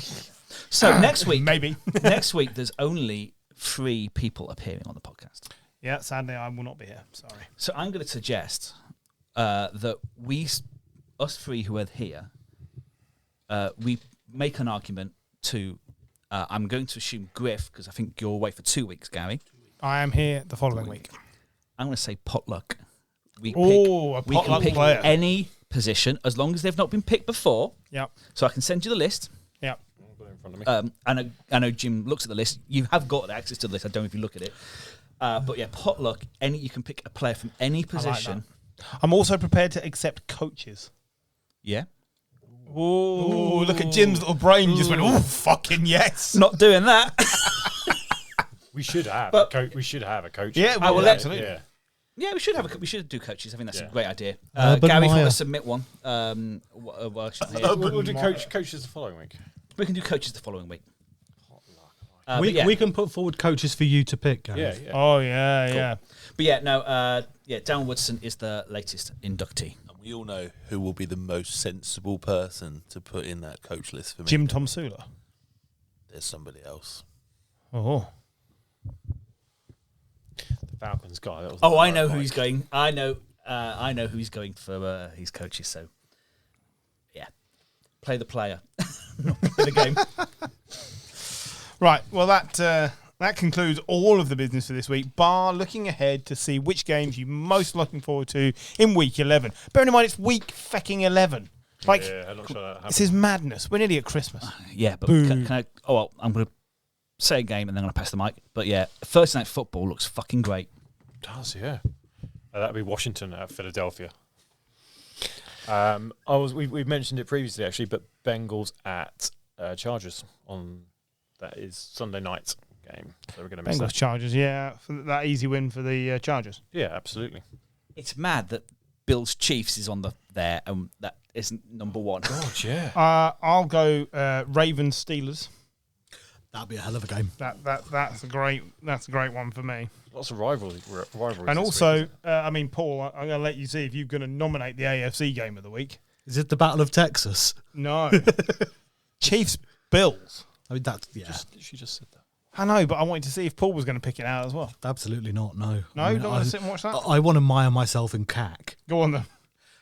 So next week, Maybe. next week, there's only 3 people appearing on the podcast. Yeah, sadly, I will not be here. Sorry. So I'm going to suggest that us 3 who are here, we make an argument to. I'm going to assume Griff because I think you're away for 2 weeks, Gary. I am here the following week. I'm going to say potluck. We Oh, a we can potluck pick player. any position as long as they've not been picked before. Yep. So I can send you the list. Yep. I've got it in front of me. I know Jim looks at the list. You have got access to the list. I don't know if you look at it. But yeah, potluck. You can pick a player from any position. I'm also prepared to accept coaches. Yeah. Ooh, look at Jim's little brain just went, oh, fucking yes. Not doing that. We should have But- we should have a coach. Yeah, well, yeah, absolutely. Yeah. Yeah, we should do coaches. I think that's a Yeah. great idea. Urban Gary, if you Meyer. want to submit one, We'll do coaches the following week. we can do coaches the following week. we, but yeah. we can put forward coaches for you to pick, Gary. Yeah, yeah. Oh, yeah, yeah. But yeah, no, Darren Woodson is the latest inductee. And we all know who will be the most sensible person to put in that coach list for me. Jim Tomsula. There's somebody else. Oh. The Falcons guy. That was Oh, the I know right who he's pick. going. I know who he's going for his coaches. So, yeah, play the player, not play the game. Right, well, that concludes all of the business for this week, bar looking ahead to see which games you're most looking forward to in Week 11. Bearing in mind, it's Week fecking 11. Like, Yeah, I'm not sure that happened. this is madness. We're nearly at Christmas. Yeah, but Boo. can I? Oh, well, I'm going to say a game and then I'm going to pass the mic. But yeah, Thursday night football looks fucking great. Does, yeah. That'd be Washington at Philadelphia. We've mentioned it previously actually, but Bengals at Chargers on that is Sunday night game. So we're going to miss Bengals that. Chargers, yeah. For that easy win for the Chargers. Yeah, absolutely. It's mad that Bills Chiefs is on there and that isn't number 1. God, yeah. I'll go Ravens Steelers. That'd be a hell of a game. That's a great one for me. Lots of rivalries. And also, Paul, I'm going to let you see if you're going to nominate the AFC game of the week. Is it the Battle of Texas? No. Chiefs Bills. I mean, that's, yeah, She just said that. I know, but I wanted to see if Paul was going to pick it out as well. absolutely not, no. No, I you mean, don't want to sit and watch that? I want to mire myself in cack. Go on then.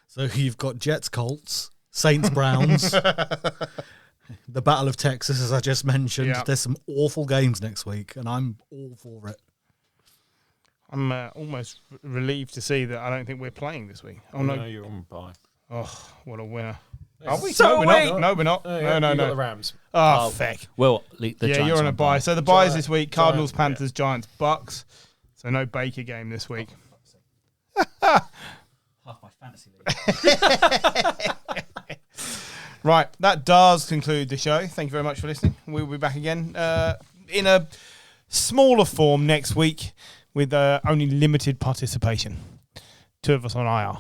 So you've got Jets, Colts, Saints, Browns, the Battle of Texas, as I just mentioned. Yeah. There's some awful games next week, and I'm all for it. I'm almost relieved to see that I don't think we're playing this week. Oh, no. You're on bye. Oh, what a winner. Are we? So no, we're wait. not. No, we're not. Oh, yeah, No. you got the Rams. Oh, feck. Well, the Yeah, Giants you're on are a bye. So the buys this week, Cardinals, Giants, Panthers, Giants, Bucks. So no Baker game this week. half my fantasy league. Right, that does conclude the show. Thank you very much for listening. We'll be back again in a smaller form next week with only limited participation. 2 of us on IR.